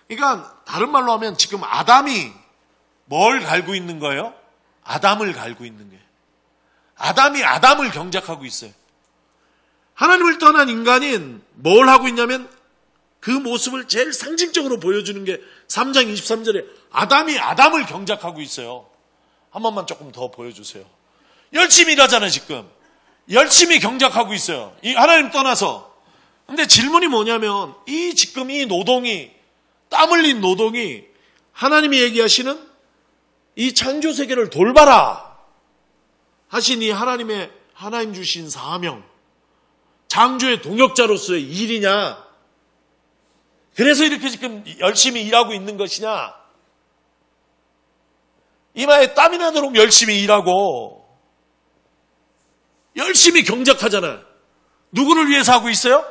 그러니까 다른 말로 하면 지금 아담이 뭘 갈고 있는 거예요? 아담을 갈고 있는 거예요. 아담이 아담을 경작하고 있어요. 하나님을 떠난 인간인 뭘 하고 있냐면 그 모습을 제일 상징적으로 보여주는 게 3장 23절에 아담이 아담을 경작하고 있어요. 한 번만 조금 더 보여주세요. 열심히 일하잖아요, 지금. 열심히 경작하고 있어요. 이 하나님 떠나서. 근데 질문이 뭐냐면 지금 이 노동이, 땀 흘린 노동이 하나님이 얘기하시는 이 창조 세계를 돌봐라 하신 하나님 주신 사명, 창조의 동역자로서의 일이냐? 그래서 이렇게 지금 열심히 일하고 있는 것이냐? 이마에 땀이 나도록 열심히 일하고 열심히 경작하잖아요. 누구를 위해서 하고 있어요?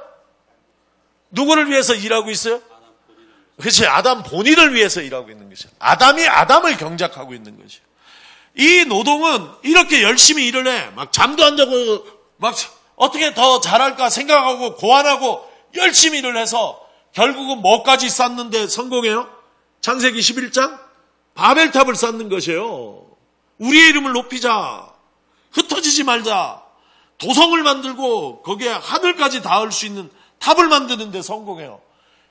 누구를 위해서 일하고 있어요? 그렇지. 아담 본인을 위해서 일하고 있는 것이죠. 아담이 아담을 경작하고 있는 것이죠. 이 노동은 이렇게 열심히 일을 해. 막 잠도 안 자고 막 어떻게 더 잘할까 생각하고 고안하고 열심히 일을 해서 결국은 뭐까지 쌓는데 성공해요? 창세기 11장? 바벨탑을 쌓는 것이에요. 우리의 이름을 높이자. 흩어지지 말자. 도성을 만들고 거기에 하늘까지 닿을 수 있는 탑을 만드는데 성공해요.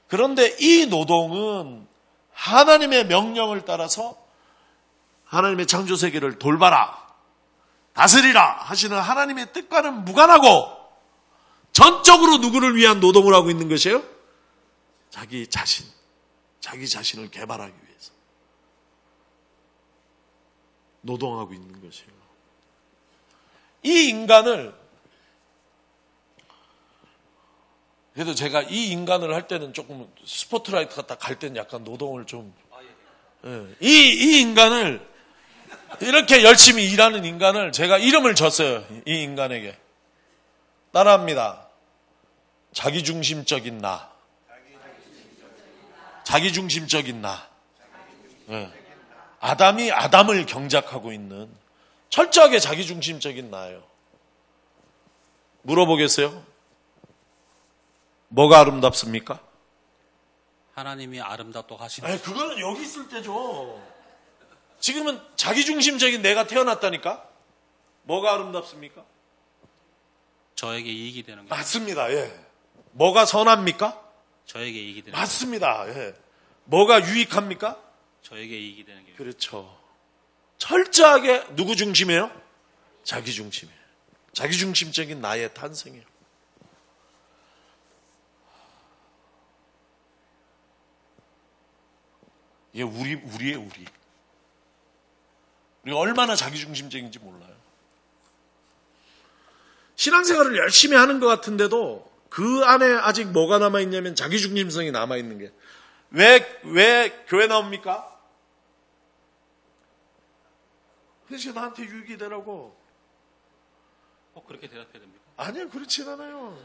그런데 이 노동은 하나님의 명령을 따라서 하나님의 창조세계를 돌봐라, 다스리라 하시는 하나님의 뜻과는 무관하고 전적으로 누구를 위한 노동을 하고 있는 것이에요? 자기 자신을 개발하기 위해서 노동하고 있는 것이에요. 이 인간을, 그래도 제가 이 인간을 할 때는 조금 스포트라이트 갖다 갈 때는 약간 노동을 좀, 이 인간을, 이렇게 열심히 일하는 인간을 제가 이름을 줬어요. 이 인간에게. 따라합니다. 자기중심적인 나. 자기중심적인 나. 아담이 아담을 경작하고 있는 철저하게 자기중심적인 나예요. 물어보겠어요? 뭐가 아름답습니까? 하나님이 아름답다고 하시는 아니, 그거는 여기 있을 때죠. 지금은 자기중심적인 내가 태어났다니까? 뭐가 아름답습니까? 저에게 이익이 되는 거. 맞습니다. 예. 뭐가 선합니까? 저에게 이익이 되는 거. 맞습니다. 예. 뭐가 유익합니까? 저에게 이익이 되는 게. 그렇죠. 철저하게 누구 중심이에요? 자기 중심이에요. 자기 중심적인 나의 탄생이에요. 이게 우리의 우리. 우리가 얼마나 자기 중심적인지 몰라요. 신앙생활을 열심히 하는 것 같은데도 그 안에 아직 뭐가 남아있냐면 자기 중심성이 남아있는 게. 왜 교회 나옵니까? 그래서 나한테 유익이 되라고. 꼭 그렇게 대답해야 됩니까? 아니요, 그렇진 않아요.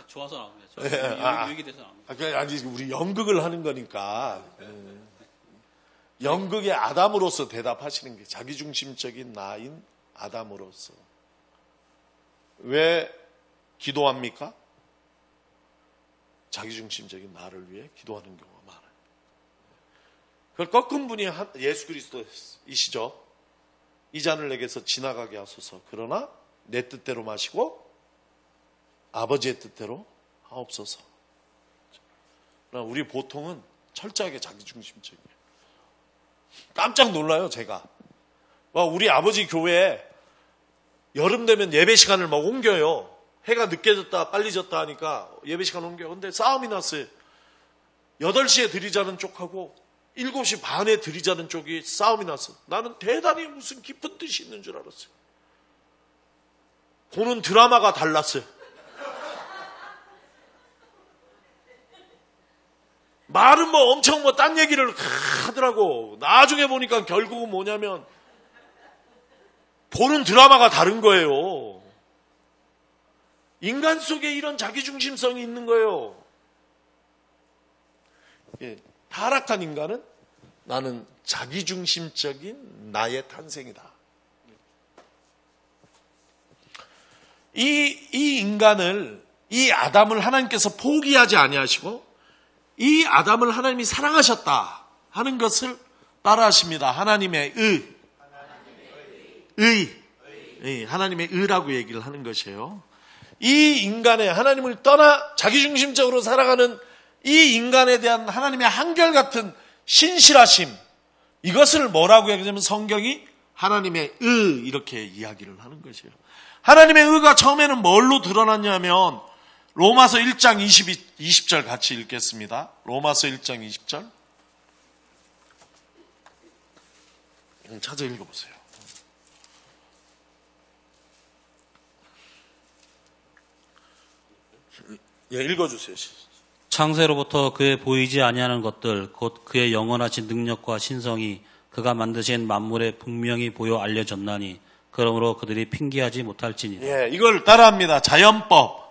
좋아서 나옵니다. 유익이 돼서 나옵니다. 아니, 우리 연극을 하는 거니까. 연극의 아담으로서 대답하시는 게 자기중심적인 나인 아담으로서. 왜 기도합니까? 자기중심적인 나를 위해 기도하는 경우가 많아요. 그걸 꺾은 분이 예수 그리스도이시죠. 이 잔을 내게서 지나가게 하소서. 그러나 내 뜻대로 마시고 아버지의 뜻대로 하옵소서. 그러나 우리 보통은 철저하게 자기중심적이에요. 깜짝 놀라요, 제가. 우리 아버지 교회에 여름 되면 예배 시간을 막 옮겨요. 해가 늦게 졌다 빨리 졌다 하니까 예배 시간 옮겨요. 근데 싸움이 났어요. 8시에 드리자는 쪽하고 7시 반에 드리자는 쪽이 싸움이 났어. 나는 대단히 무슨 깊은 뜻이 있는 줄 알았어요. 보는 드라마가 달랐어요. 말은 엄청 딴 얘기를 하더라고. 나중에 보니까 결국은 뭐냐면 보는 드라마가 다른 거예요. 인간 속에 이런 자기중심성이 있는 거예요. 타락한 인간은 나는 자기중심적인 나의 탄생이다. 이 인간을, 이 아담을 하나님께서 포기하지 아니하시고 이 아담을 하나님이 사랑하셨다 하는 것을 따라하십니다. 하나님의 하나님의 의라고 얘기를 하는 것이에요. 이 인간의 하나님을 떠나 자기중심적으로 살아가는 이 인간에 대한 하나님의 한결같은 신실하심, 이것을 뭐라고 얘기하냐면 성경이 하나님의 이렇게 이야기를 하는 것이에요. 하나님의 의가 처음에는 뭘로 드러났냐면 로마서 1장 20절 같이 읽겠습니다. 로마서 1장 20절. 찾아 읽어보세요. 예, 읽어주세요. 창세로부터 그의 보이지 아니하는 것들 곧 그의 영원하신 능력과 신성이 그가 만드신 만물에 분명히 보여 알려졌나니 그러므로 그들이 핑계하지 못할지니라. 예, 이걸 따라합니다. 자연법.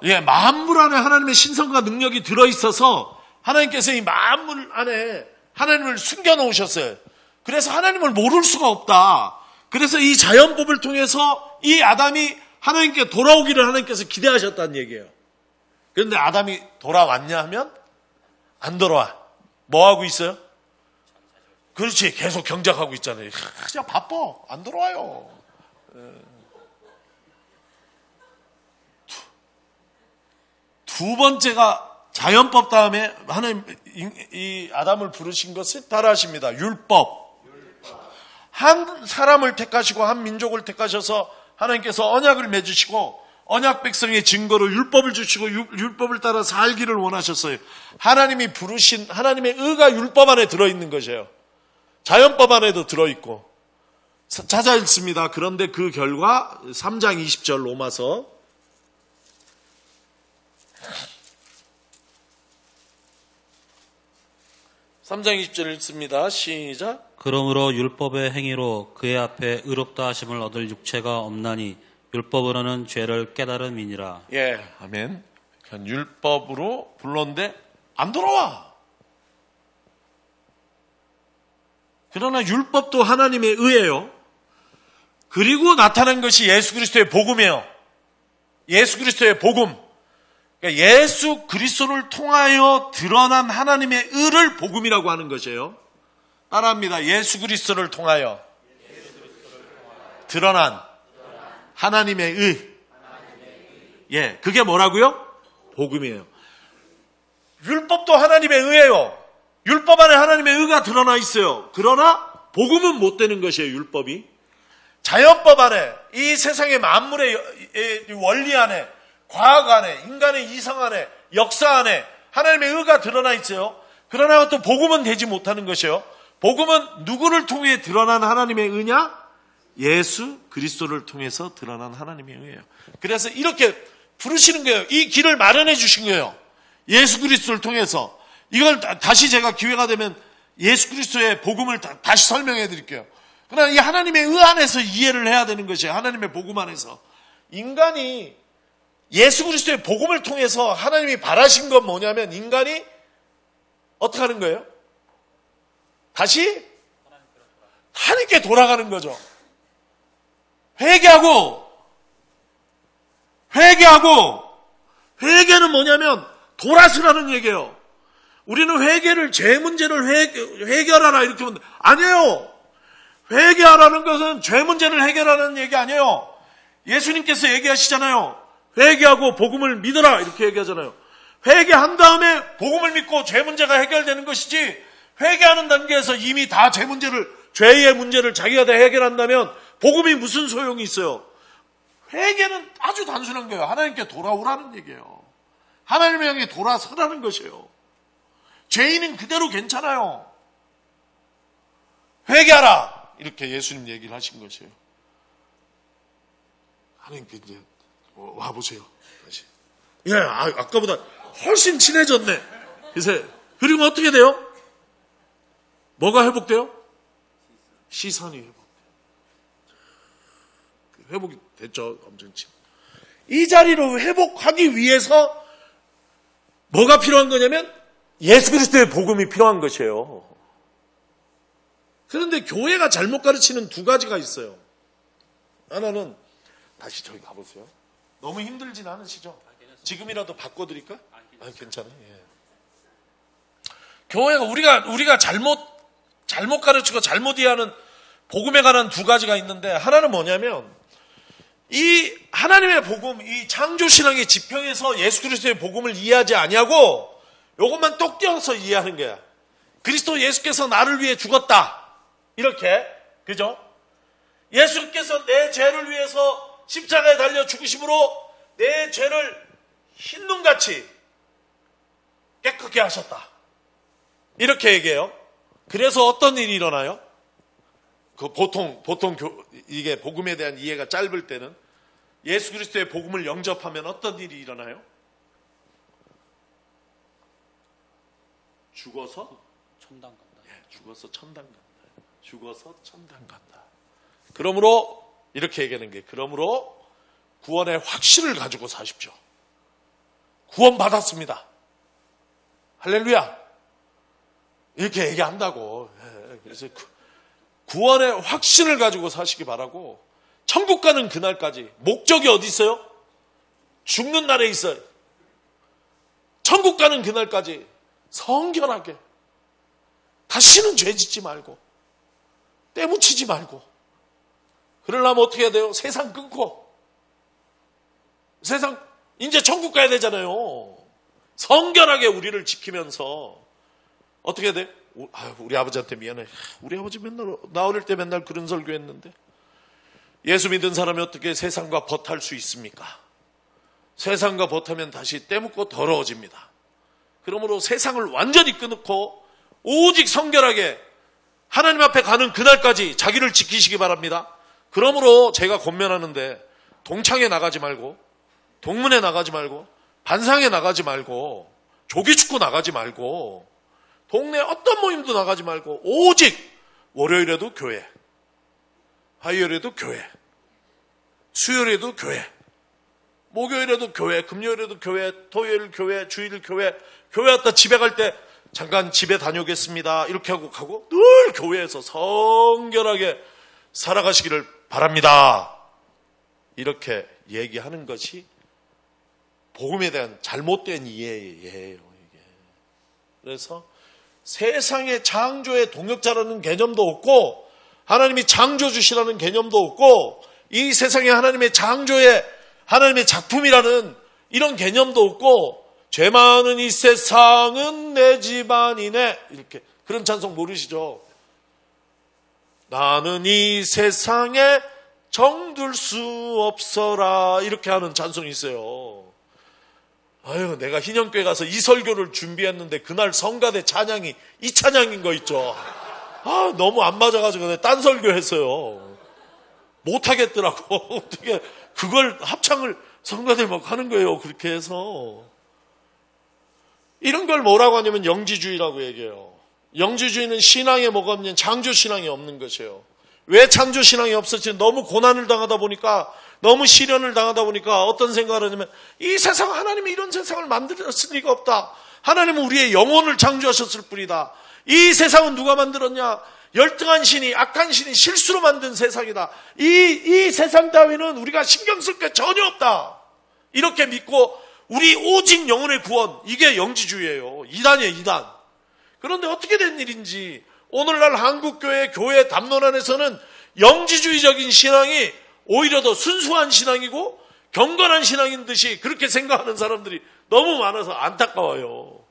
예, 만물 안에 하나님의 신성과 능력이 들어있어서 하나님께서 이 만물 안에 하나님을 숨겨놓으셨어요. 그래서 하나님을 모를 수가 없다. 그래서 이 자연법을 통해서 이 아담이 하나님께 돌아오기를 하나님께서 기대하셨다는 얘기예요. 그런데 아담이 돌아왔냐 하면 안 돌아와. 뭐 하고 있어요? 그렇지. 계속 경작하고 있잖아요. 그냥 바빠. 안 돌아와요. 두 번째가 자연법 다음에 하나님 이 아담을 부르신 것을 따라하십니다. 율법. 한 사람을 택하시고 한 민족을 택하셔서 하나님께서 언약을 맺으시고 언약 백성의 증거로 율법을 주시고 율법을 따라 살기를 원하셨어요. 하나님이 부르신 하나님의 의가 율법 안에 들어있는 것이에요. 자연법 안에도 들어있고. 찾아 읽습니다. 그런데 그 결과 3장 20절 로마서 3장 20절 읽습니다. 시작. 그러므로 율법의 행위로 그의 앞에 의롭다 하심을 얻을 육체가 없나니 율법으로는 죄를 깨달음이니라. 예, 아멘. 그러니까 율법으로 불렀는데 안 돌아와. 그러나 율법도 하나님의 의예요. 그리고 나타난 것이 예수 그리스도의 복음이에요. 예수 그리스도의 복음. 그러니까 예수 그리스도를 통하여 드러난 하나님의 의를 복음이라고 하는 것이에요. 따라합니다. 예수 그리스도를 통하여 드러난 하나님의 의. 예, 그게 뭐라고요? 복음이에요. 율법도 하나님의 의예요. 율법 안에 하나님의 의가 드러나 있어요. 그러나 복음은 못 되는 것이에요. 율법이. 자연법 안에 이 세상의 만물의 원리 안에 과학 안에 인간의 이성 안에 역사 안에 하나님의 의가 드러나 있어요. 그러나 또 복음은 되지 못하는 것이에요. 복음은 누구를 통해 드러난 하나님의 의냐? 예수 그리스도를 통해서 드러난 하나님의 의예요. 그래서 이렇게 부르시는 거예요. 이 길을 마련해 주신 거예요. 예수 그리스도를 통해서. 이걸 다시 제가 기회가 되면 예수 그리스도의 복음을 다시 설명해 드릴게요. 그러나 이 하나님의 의 안에서 이해를 해야 되는 것이에요. 하나님의 복음 안에서. 인간이 예수 그리스도의 복음을 통해서 하나님이 바라신 건 뭐냐면 인간이 어떻게 하는 거예요? 다시 하나님께 돌아가는 거죠. 회개는 뭐냐면 돌아서라는 얘기예요. 우리는 회개를 죄 문제를 해결하라 이렇게 하면 아니에요. 회개하라는 것은 죄 문제를 해결하는 얘기 아니에요. 예수님께서 얘기하시잖아요. 회개하고 복음을 믿어라 이렇게 얘기하잖아요. 회개한 다음에 복음을 믿고 죄 문제가 해결되는 것이지 회개하는 단계에서 이미 다 죄의 문제를 자기가 다 해결한다면 복음이 무슨 소용이 있어요? 회개는 아주 단순한 거예요. 하나님께 돌아오라는 얘기예요. 하나님을 향해 돌아서라는 것이에요. 죄인은 그대로 괜찮아요. 회개하라 이렇게 예수님 얘기를 하신 것이에요. 하나님께 이제 와보세요. 다시. 예, 아까보다 훨씬 친해졌네. 그리고 어떻게 돼요? 뭐가 회복돼요? 시선이 회복돼요. 회복이 됐죠. 엄청 친. 이 자리로 회복하기 위해서 뭐가 필요한 거냐면 예수 그리스도의 복음이 필요한 것이에요. 그런데 교회가 잘못 가르치는 두 가지가 있어요. 하나는 다시 저기 가보세요. 너무 힘들진 않으시죠? 지금이라도 바꿔드릴까? 괜찮아요. 예. 교회가 우리가 잘못 가르치고 잘못 이해하는 복음에 관한 두 가지가 있는데 하나는 뭐냐면 이 하나님의 복음, 이 창조신앙의 지평에서 예수 그리스도의 복음을 이해하지 아니하고 이것만 똑 띄어서 이해하는 거야. 그리스도 예수께서 나를 위해 죽었다. 이렇게, 그죠? 예수께서 내 죄를 위해서 십자가에 달려 죽으심으로 내 죄를 흰눈같이 깨끗게 하셨다. 이렇게 얘기해요. 그래서 어떤 일이 일어나요? 보통 이게 복음에 대한 이해가 짧을 때는 예수 그리스도의 복음을 영접하면 어떤 일이 일어나요? 죽어서 천당 간다. 죽어서 천당 간다. 죽어서 천당 간다. 그러므로 이렇게 얘기하는 게, 그러므로 구원의 확신을 가지고 사십시오. 구원 받았습니다. 할렐루야. 이렇게 얘기한다고. 그래서 구원의 확신을 가지고 사시기 바라고, 천국 가는 그날까지 목적이 어디 있어요? 죽는 날에 있어요. 천국 가는 그날까지 성결하게, 다시는 죄 짓지 말고, 때묻히지 말고. 그러려면 어떻게 해야 돼요? 세상 끊고. 세상, 이제 천국 가야 되잖아요. 성결하게 우리를 지키면서 어떻게 해야 돼? 우리 아버지한테 미안해. 우리 아버지 맨날, 나 어릴 때 맨날 그런 설교했는데. 예수 믿은 사람이 어떻게 세상과 벗할 수 있습니까? 세상과 벗하면 다시 때묻고 더러워집니다. 그러므로 세상을 완전히 끊고 오직 성결하게 하나님 앞에 가는 그날까지 자기를 지키시기 바랍니다. 그러므로 제가 권면하는데, 동창회 나가지 말고, 동문회 나가지 말고, 반상회 나가지 말고, 조기축구 나가지 말고, 동네 어떤 모임도 나가지 말고, 오직 월요일에도 교회, 화요일에도 교회, 수요일에도 교회, 목요일에도 교회, 금요일에도 교회, 토요일 교회, 주일 교회, 교회 왔다 집에 갈 때 잠깐 집에 다녀오겠습니다. 이렇게 하고 가고, 늘 교회에서 성결하게 살아가시기를 바랍니다. 이렇게 얘기하는 것이 복음에 대한 잘못된 이해예요. 이게. 그래서 세상의 창조의 동역자라는 개념도 없고, 하나님이 창조주시라는 개념도 없고, 이 세상에 하나님의 창조의 하나님의 작품이라는 이런 개념도 없고, 죄 많은 이 세상은 내 집안이네, 이렇게. 그런 찬송 모르시죠? 나는 이 세상에 정들 수 없어라, 이렇게 하는 찬송이 있어요. 아유, 내가 희년교회 가서 이 설교를 준비했는데 그날 성가대 찬양이 이 찬양인 거 있죠. 너무 안 맞아가지고 내가 딴 설교했어요. 못하겠더라고. 어떻게 그걸 합창을 성가대 막 하는 거예요. 그렇게 해서. 이런 걸 뭐라고 하냐면 영지주의라고 얘기해요. 영지주의는 신앙에 뭐가 없는, 창조신앙이 없는 것이에요. 왜 창조신앙이 없었지? 너무 고난을 당하다 보니까, 너무 시련을 당하다 보니까 어떤 생각을 하냐면, 이 세상, 하나님이 이런 세상을 만들었을 리가 없다. 하나님은 우리의 영혼을 창조하셨을 뿐이다. 이 세상은 누가 만들었냐? 열등한 신이, 악한 신이 실수로 만든 세상이다. 이 세상 따위는 우리가 신경 쓸 게 전혀 없다. 이렇게 믿고 우리 오직 영혼의 구원, 이게 영지주의예요. 이단이에요, 이단. 그런데 어떻게 된 일인지 오늘날 한국교회 교회 담론 안에서는 영지주의적인 신앙이 오히려 더 순수한 신앙이고 경건한 신앙인 듯이 그렇게 생각하는 사람들이 너무 많아서 안타까워요.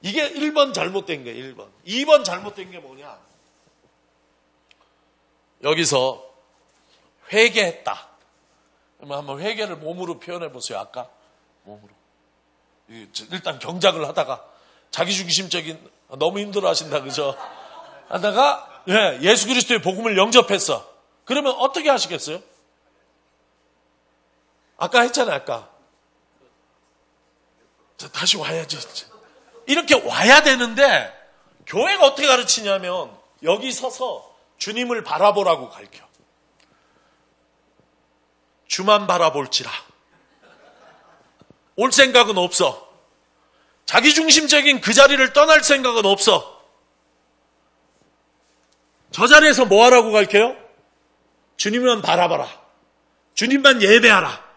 이게 1번 잘못된 게 1번. 2번 잘못된 게 뭐냐? 여기서 회개했다. 그러면 한번 회개를 몸으로 표현해 보세요. 아까 몸으로. 일단 경작을 하다가 자기중심적인, 너무 힘들어 하신다, 그죠? 하다가 예수 그리스도의 복음을 영접했어. 그러면 어떻게 하시겠어요? 아까 했잖아요. 아까 다시 와야지. 이렇게 와야 되는데 교회가 어떻게 가르치냐면 여기 서서 주님을 바라보라고 가르쳐. 주만 바라볼지라. 올 생각은 없어. 자기중심적인 그 자리를 떠날 생각은 없어. 저 자리에서 뭐 하라고 가르쳐요? 주님만 바라봐라. 주님만 예배하라.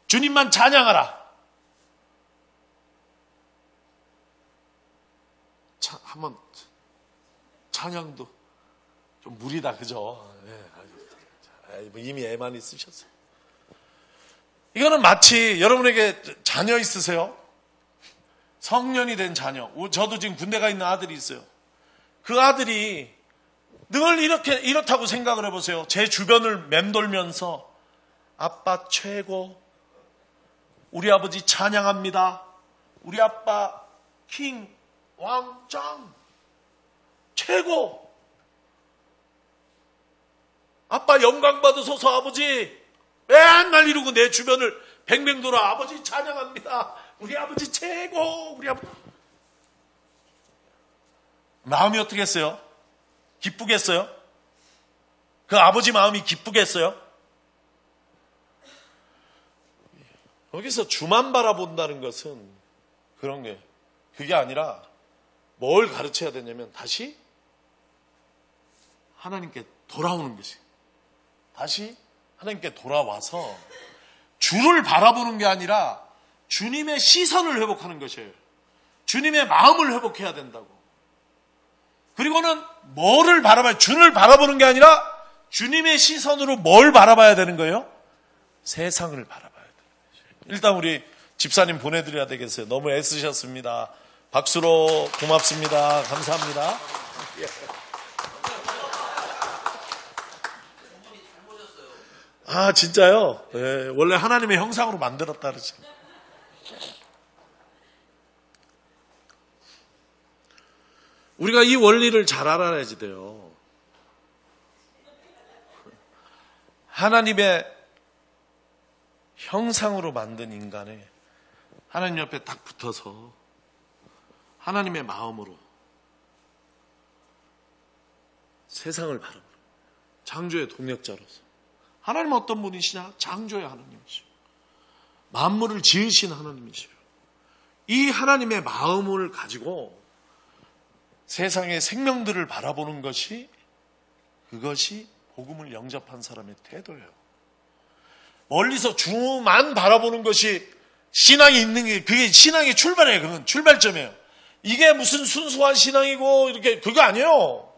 주님만 찬양하라. 한번 찬양도 좀 무리다, 그죠? 이미 애만 있으셨어요. 이거는 마치 여러분에게 자녀 있으세요? 성년이 된 자녀. 저도 지금 군대 가 있는 아들이 있어요. 그 아들이 늘 이렇다고 생각을 해보세요. 제 주변을 맴돌면서 아빠 최고, 우리 아버지 찬양합니다, 우리 아빠 킹, 왕짱, 최고, 아빠 영광 받으소서 아버지, 맨날 이러고 내 주변을 뱅뱅 돌아. 아버지 찬양합니다, 우리 아버지 최고, 우리 아버지. 마음이 어떻겠어요? 기쁘겠어요? 그 아버지 마음이 기쁘겠어요? 여기서 주만 바라본다는 것은 그게 아니라 뭘 가르쳐야 되냐면 다시 하나님께 돌아오는 것이. 다시 하나님께 돌아와서 주를 바라보는 게 아니라 주님의 시선을 회복하는 것이에요. 주님의 마음을 회복해야 된다고. 그리고는 뭐를 바라봐야, 주를 바라보는 게 아니라 주님의 시선으로 뭘 바라봐야 되는 거예요? 세상을 바라봐야 되는 거예요. 일단 우리 집사님 보내드려야 되겠어요. 너무 애쓰셨습니다. 박수로 고맙습니다. 감사합니다. 아, 진짜요? 네, 원래 하나님의 형상으로 만들었다 그러죠. 우리가 이 원리를 잘 알아야지 돼요. 하나님의 형상으로 만든 인간에 하나님 옆에 딱 붙어서 하나님의 마음으로 세상을 바라보는 창조의 동력자로서. 하나님은 어떤 분이시냐? 창조의 하나님이시오. 만물을 지으신 하나님이시오. 이 하나님의 마음을 가지고 세상의 생명들을 바라보는 것이, 그것이 복음을 영접한 사람의 태도예요. 멀리서 주만 바라보는 것이 신앙이 있는 게, 그게 신앙의 출발이에요. 그건 출발점이에요. 이게 무슨 순수한 신앙이고 이렇게 그거 아니에요.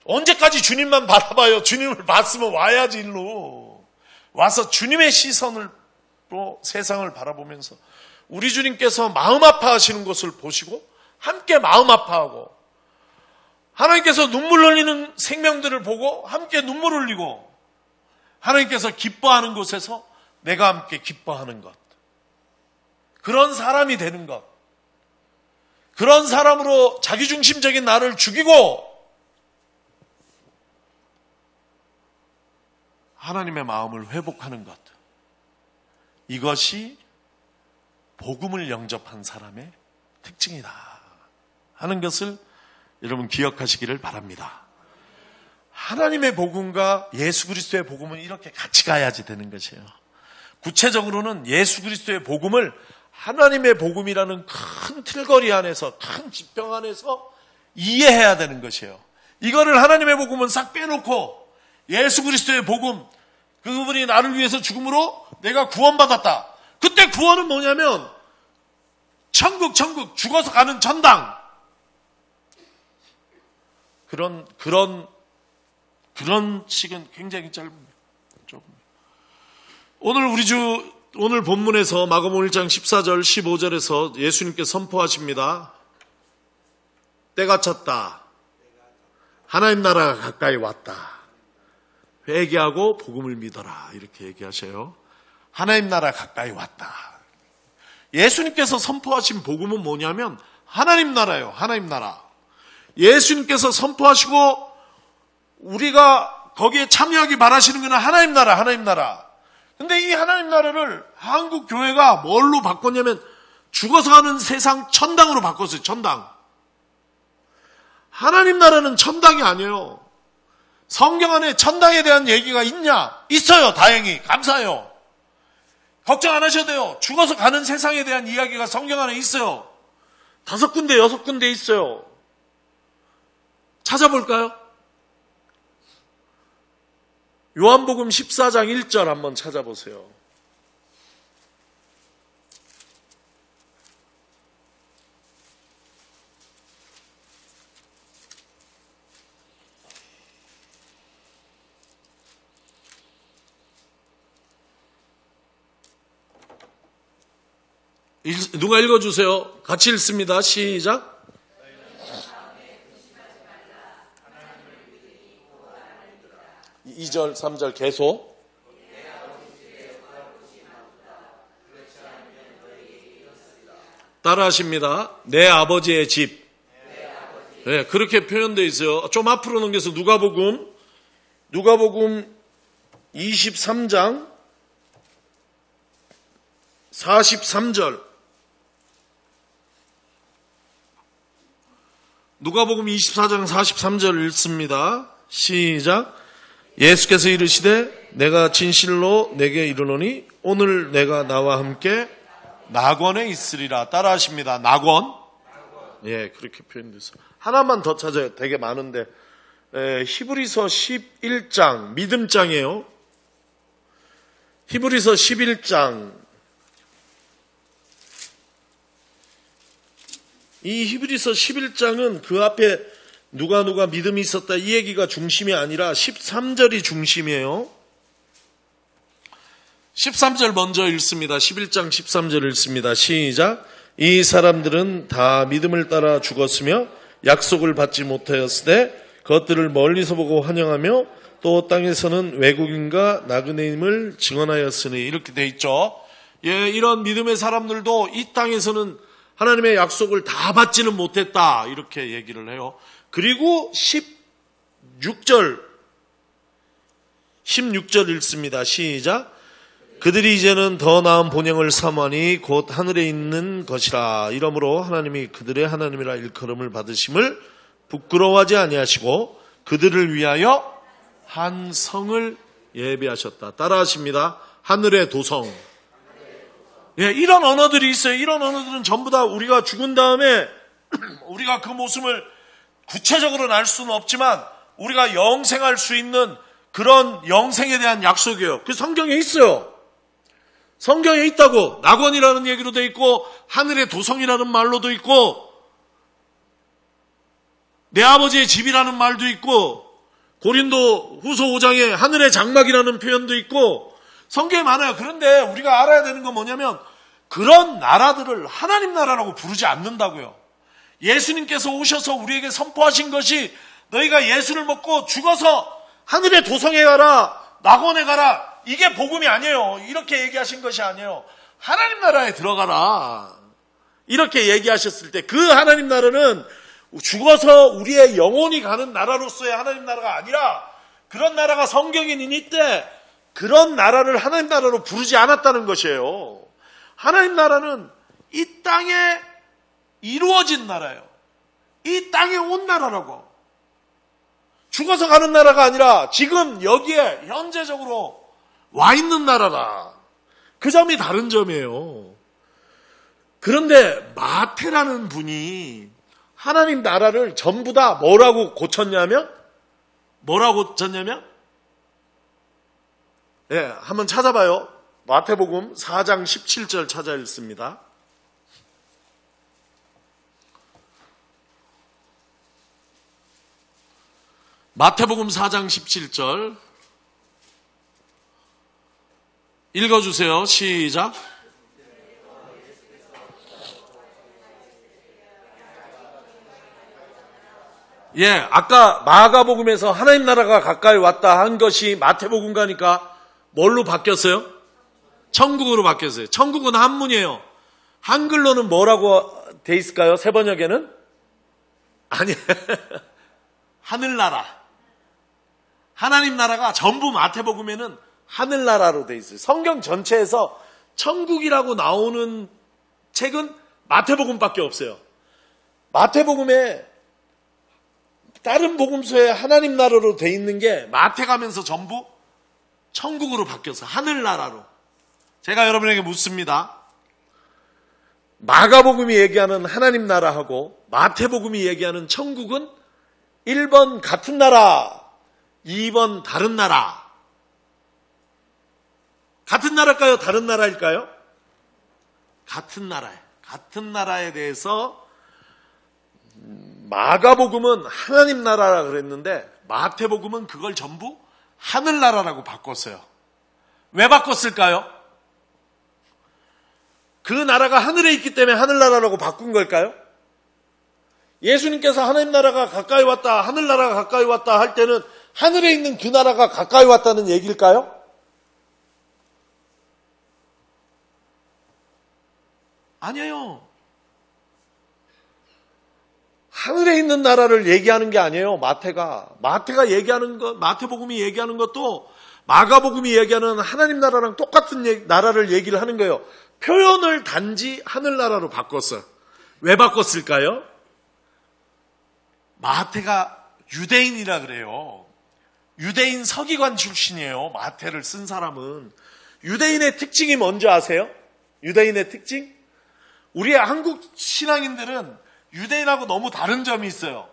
언제까지 주님만 바라봐요? 주님을 봤으면 와야지 일로. 와서 주님의 시선으로 세상을 바라보면서 우리 주님께서 마음 아파하시는 것을 보시고 함께 마음 아파하고, 하나님께서 눈물 흘리는 생명들을 보고 함께 눈물 흘리고, 하나님께서 기뻐하는 곳에서 내가 함께 기뻐하는 것. 그런 사람이 되는 것. 그런 사람으로 자기중심적인 나를 죽이고 하나님의 마음을 회복하는 것. 이것이 복음을 영접한 사람의 특징이다 하는 것을 여러분 기억하시기를 바랍니다. 하나님의 복음과 예수 그리스도의 복음은 이렇게 같이 가야지 되는 것이에요. 구체적으로는 예수 그리스도의 복음을 하나님의 복음이라는 큰 틀거리 안에서, 큰 지평 안에서 이해해야 되는 것이에요. 이거를 하나님의 복음은 싹 빼놓고 예수 그리스도의 복음, 그분이 나를 위해서 죽음으로 내가 구원받았다. 그때 구원은 뭐냐면 천국, 죽어서 가는 전당. 그런 식은 굉장히 짧습니다. 오늘 본문에서 마가복음 1장 14절 15절에서 예수님께서 선포하십니다. 때가 찼다. 하나님 나라가 가까이 왔다. 회개하고 복음을 믿어라. 이렇게 얘기하셔요. 하나님 나라 가까이 왔다. 예수님께서 선포하신 복음은 뭐냐면 하나님 나라예요. 하나님 나라. 예수님께서 선포하시고 우리가 거기에 참여하기 바라시는 것은 하나님 나라, 하나님 나라. 근데 이 하나님 나라를 한국 교회가 뭘로 바꿨냐면 죽어서 가는 세상 천당으로 바꿨어요. 천당. 하나님 나라는 천당이 아니에요. 성경 안에 천당에 대한 얘기가 있냐? 있어요. 다행히. 감사해요. 걱정 안 하셔도 돼요. 죽어서 가는 세상에 대한 이야기가 성경 안에 있어요. 5군데, 6군데 있어요. 찾아볼까요? 요한복음 14장 1절 한번 찾아보세요. 누가 읽어주세요. 같이 읽습니다. 시작. 2절, 3절 계속. 따라하십니다. 내 아버지의 집. 네, 그렇게 표현되어 있어요. 좀 앞으로 넘겨서 누가복음 23장 43절. 누가복음 24장 43절 읽습니다. 시작. 예수께서 이르시되 내가 진실로 내게 이르노니 오늘 내가 나와 함께 낙원에 있으리라. 따라하십니다. 낙원. 예, 그렇게 표현돼서 하나만 더 찾아요. 되게 많은데 히브리서 11장 믿음장이에요. 히브리서 11장. 이 히브리서 11장은 그 앞에 누가 믿음이 있었다 이 얘기가 중심이 아니라 13절이 중심이에요. 13절 먼저 읽습니다. 11장 13절 읽습니다. 시작. 이 사람들은 다 믿음을 따라 죽었으며 약속을 받지 못하였으되 그것들을 멀리서 보고 환영하며 또 땅에서는 외국인과 나그네임을 증언하였으니 이렇게 돼 있죠. 예, 이런 믿음의 사람들도 이 땅에서는 하나님의 약속을 다 받지는 못했다 이렇게 얘기를 해요. 그리고 16절 읽습니다. 시작. 그들이 이제는 더 나은 본향을 삼으니 곧 하늘에 있는 것이라. 이러므로 하나님이 그들의 하나님이라 일컬음을 받으심을 부끄러워하지 아니하시고 그들을 위하여 한 성을 예비하셨다. 따라하십니다. 하늘의 도성. 예, 이런 언어들이 있어요. 이런 언어들은 전부 다 우리가 죽은 다음에 우리가 그 모습을 구체적으로는 알 수는 없지만 우리가 영생할 수 있는 그런 영생에 대한 약속이에요. 그 성경에 있어요. 성경에 있다고. 낙원이라는 얘기로 돼 있고 하늘의 도성이라는 말로도 있고 내 아버지의 집이라는 말도 있고 고린도 후서 5장에 하늘의 장막이라는 표현도 있고 성경에 많아요. 그런데 우리가 알아야 되는 건 뭐냐면 그런 나라들을 하나님 나라라고 부르지 않는다고요. 예수님께서 오셔서 우리에게 선포하신 것이 너희가 예수를 먹고 죽어서 하늘의 도성에 가라, 낙원에 가라. 이게 복음이 아니에요. 이렇게 얘기하신 것이 아니에요. 하나님 나라에 들어가라. 이렇게 얘기하셨을 때 그 하나님 나라는 죽어서 우리의 영혼이 가는 나라로서의 하나님 나라가 아니라 그런 나라가 성경에 있는데 그런 나라를 하나님 나라로 부르지 않았다는 것이에요. 하나님 나라는 이 땅에 이루어진 나라예요. 이 땅에 온 나라라고. 죽어서 가는 나라가 아니라 지금 여기에 현재적으로 와 있는 나라다. 그 점이 다른 점이에요. 그런데 마태라는 분이 하나님 나라를 전부 다 뭐라고 고쳤냐면 예, 한번 찾아봐요. 마태복음 4장 17절 찾아 읽습니다. 마태복음 4장 17절 읽어주세요. 시작. 예, 아까 마가복음에서 하나님 나라가 가까이 왔다 한 것이 마태복음 가니까 뭘로 바뀌었어요? 천국으로 바뀌었어요. 천국은 한문이에요. 한글로는 뭐라고 돼 있을까요? 세 번역에는? 아니, 하늘나라. 하나님 나라가 전부 마태복음에는 하늘나라로 돼 있어요. 성경 전체에서 천국이라고 나오는 책은 마태복음밖에 없어요. 마태복음에 다른 복음서에 하나님 나라로 돼 있는 게 마태 가면서 전부 천국으로 바뀌어서 하늘나라로. 제가 여러분에게 묻습니다. 마가복음이 얘기하는 하나님 나라하고 마태복음이 얘기하는 천국은 1번 같은 나라, 2번 다른 나라. 같은 나라일까요? 다른 나라일까요? 같은 나라예요. 같은 나라에 대해서 마가복음은 하나님 나라라 그랬는데 마태복음은 그걸 전부 하늘나라라고 바꿨어요. 왜 바꿨을까요? 그 나라가 하늘에 있기 때문에 하늘나라라고 바꾼 걸까요? 예수님께서 하나님 나라가 가까이 왔다, 하늘나라가 가까이 왔다 할 때는 하늘에 있는 그 나라가 가까이 왔다는 얘기일까요? 아니에요. 하늘에 있는 나라를 얘기하는 게 아니에요. 마태가 얘기하는 것, 마태복음이 얘기하는 것도 마가복음이 얘기하는 하나님 나라랑 똑같은 나라를 얘기를 하는 거예요. 표현을 단지 하늘나라로 바꿨어요. 왜 바꿨을까요? 마태가 유대인이라 그래요. 유대인 서기관 출신이에요. 마태를 쓴 사람은. 유대인의 특징이 뭔지 아세요? 유대인의 특징? 우리 한국 신앙인들은 유대인하고 너무 다른 점이 있어요.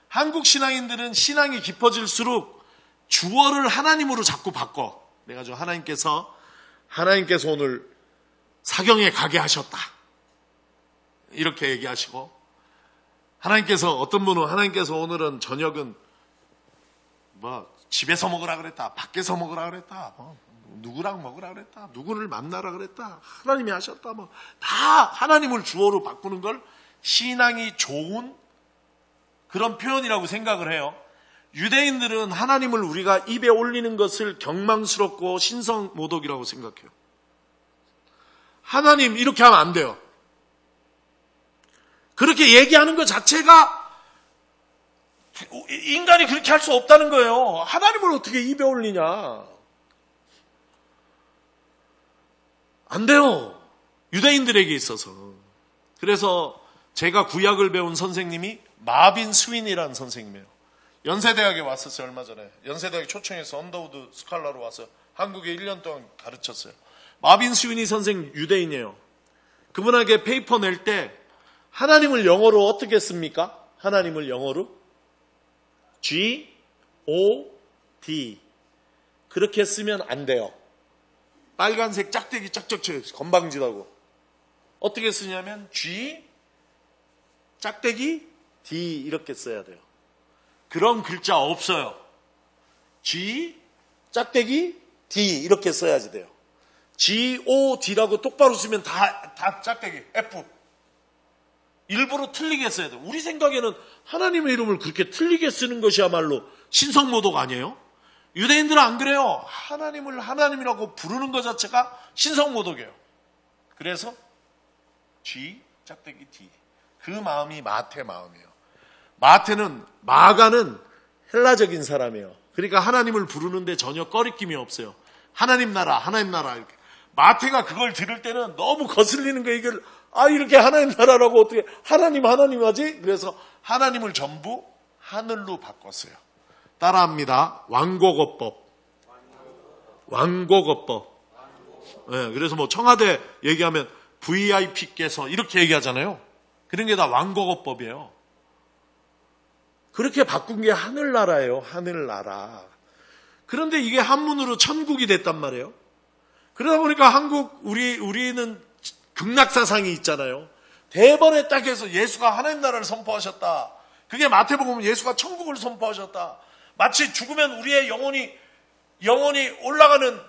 한국 신앙인들은 신앙이 깊어질수록 주어를 하나님으로 자꾸 바꿔. 내가 좀 하나님께서 오늘 사경에 가게 하셨다. 이렇게 얘기하시고, 하나님께서, 어떤 분은 하나님께서 오늘은 저녁은 집에서 먹으라 그랬다. 밖에서 먹으라 그랬다. 누구랑 먹으라 그랬다. 누구를 만나라 그랬다. 하나님이 하셨다. 다 하나님을 주어로 바꾸는 걸 신앙이 좋은 그런 표현이라고 생각을 해요. 유대인들은 하나님을 우리가 입에 올리는 것을 경망스럽고 신성모독이라고 생각해요. 하나님 이렇게 하면 안 돼요. 그렇게 얘기하는 것 자체가 인간이 그렇게 할 수 없다는 거예요. 하나님을 어떻게 입에 올리냐. 안 돼요. 유대인들에게 있어서. 그래서 제가 구약을 배운 선생님이 마빈 스윈이라는 선생님이에요. 연세대학에 왔었어요. 얼마 전에. 연세대학에 초청해서 언더우드 스칼라로 와서 한국에 1년 동안 가르쳤어요. 마빈 스윈이 선생님 유대인이에요. 그분에게 페이퍼 낼 때 하나님을 영어로 어떻게 씁니까? 하나님을 영어로 G-O-D 그렇게 쓰면 안 돼요. 빨간색 짝대기 짝짝 쳐요. 건방지다고. 어떻게 쓰냐면 G 짝대기 D 이렇게 써야 돼요. 그런 글자 없어요. G 짝대기 D 이렇게 써야지 돼요. G-O-D라고 똑바로 쓰면 다 짝대기 F. 일부러 틀리게 써야 돼요. 우리 생각에는 하나님의 이름을 그렇게 틀리게 쓰는 것이야말로 신성모독 아니에요? 유대인들은 안 그래요. 하나님을 하나님이라고 부르는 것 자체가 신성모독이에요. 그래서 G 짝대기 D. 그 마음이 마태 마음이에요. 마가는 헬라적인 사람이에요. 그러니까 하나님을 부르는데 전혀 꺼리낌이 없어요. 하나님 나라 이렇게. 마태가 그걸 들을 때는 너무 거슬리는 거예요. 이걸 이렇게 하나님 나라라고 어떻게 하나님 하지? 그래서 하나님을 전부 하늘로 바꿨어요. 따라합니다. 왕고거법. 네, 그래서 청와대 얘기하면 VIP께서 이렇게 얘기하잖아요. 그런 게 다 왕고거법이에요. 그렇게 바꾼 게 하늘나라예요. 하늘나라. 그런데 이게 한문으로 천국이 됐단 말이에요. 그러다 보니까 우리는 극락사상이 있잖아요. 대번에 딱 해서 예수가 하나님 나라를 선포하셨다. 그게 마태복음은 예수가 천국을 선포하셨다. 마치 죽으면 우리의 영혼이 올라가는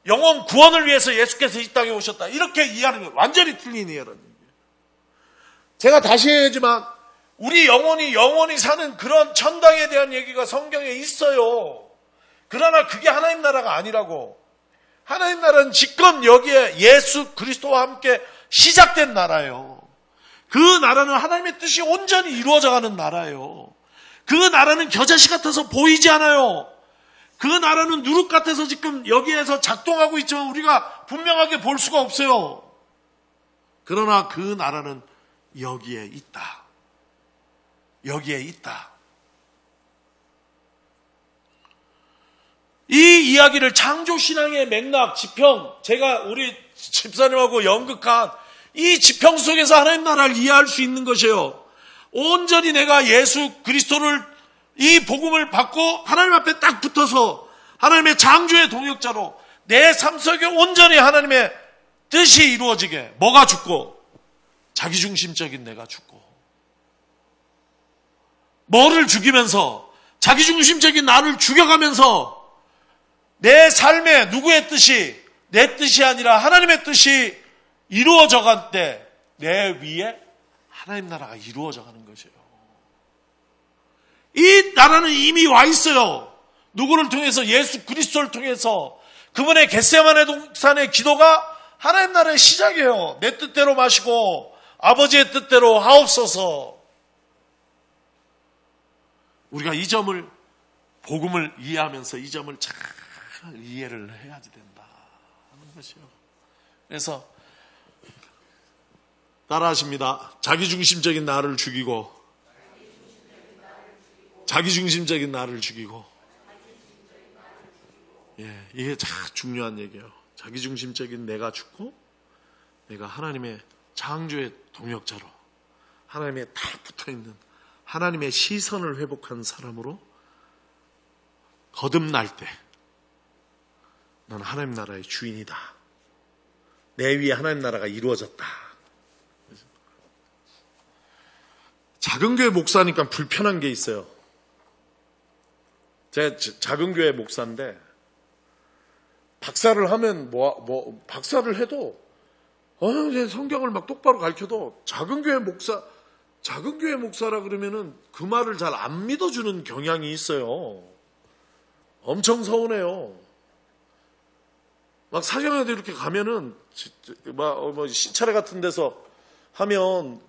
영혼 구원을 위해서 예수께서 이 땅에 오셨다. 이렇게 이해하는 거예요. 완전히 틀린 이해라는 거예요. 제가 다시 해야지만 우리 영혼이 사는 그런 천당에 대한 얘기가 성경에 있어요. 그러나 그게 하나님 나라가 아니라고. 하나님 나라는 지금 여기에 예수 그리스도와 함께 시작된 나라예요. 그 나라는 하나님의 뜻이 온전히 이루어져가는 나라예요. 그 나라는 겨자씨 같아서 보이지 않아요. 그 나라는 누룩 같아서 지금 여기에서 작동하고 있지만 우리가 분명하게 볼 수가 없어요. 그러나 그 나라는 여기에 있다. 이 이야기를 창조신앙의 맥락, 지평, 제가 우리 집사님하고 연극한 이 지평 속에서 하나님 나라를 이해할 수 있는 것이에요. 온전히 내가 예수 그리스도를 이 복음을 받고 하나님 앞에 딱 붙어서 하나님의 창조의 동역자로 내 삶 속에 온전히 하나님의 뜻이 이루어지게. 뭐가 죽고? 자기중심적인 내가 죽고. 뭐를 죽이면서? 자기중심적인 나를 죽여가면서 내 삶에 누구의 뜻이, 내 뜻이 아니라 하나님의 뜻이 이루어져 갈 때 내 위에 하나님 나라가 이루어져 가는 것이에요. 이 나라는 이미 와 있어요. 누구를 통해서? 예수 그리스도를 통해서. 그분의 겟세마네 동산의 기도가 하나님 나라의 시작이에요. 내 뜻대로 마시고 아버지의 뜻대로 하옵소서. 우리가 이 점을, 복음을 이해하면서 이 점을 잘 이해를 해야지 된다 하는 것이요. 그래서 따라하십니다. 자기중심적인 나를 죽이고 자기중심적인 나를 죽이고. 이게 참 중요한 얘기예요. 자기중심적인 내가 죽고 내가 하나님의 창조의 동역자로 하나님의 딱 붙어있는 하나님의 시선을 회복한 사람으로 거듭날 때 난 하나님 나라의 주인이다. 내 위에 하나님 나라가 이루어졌다. 작은 교회 목사니까 불편한 게 있어요. 제가 작은 교회 목사인데 박사를 하면 박사를 해도 성경을 막 똑바로 가르쳐도 작은 교회 목사라 그러면은 그 말을 잘 안 믿어주는 경향이 있어요. 엄청 서운해요. 막 사경에도 이렇게 가면은 시차례 같은 데서 하면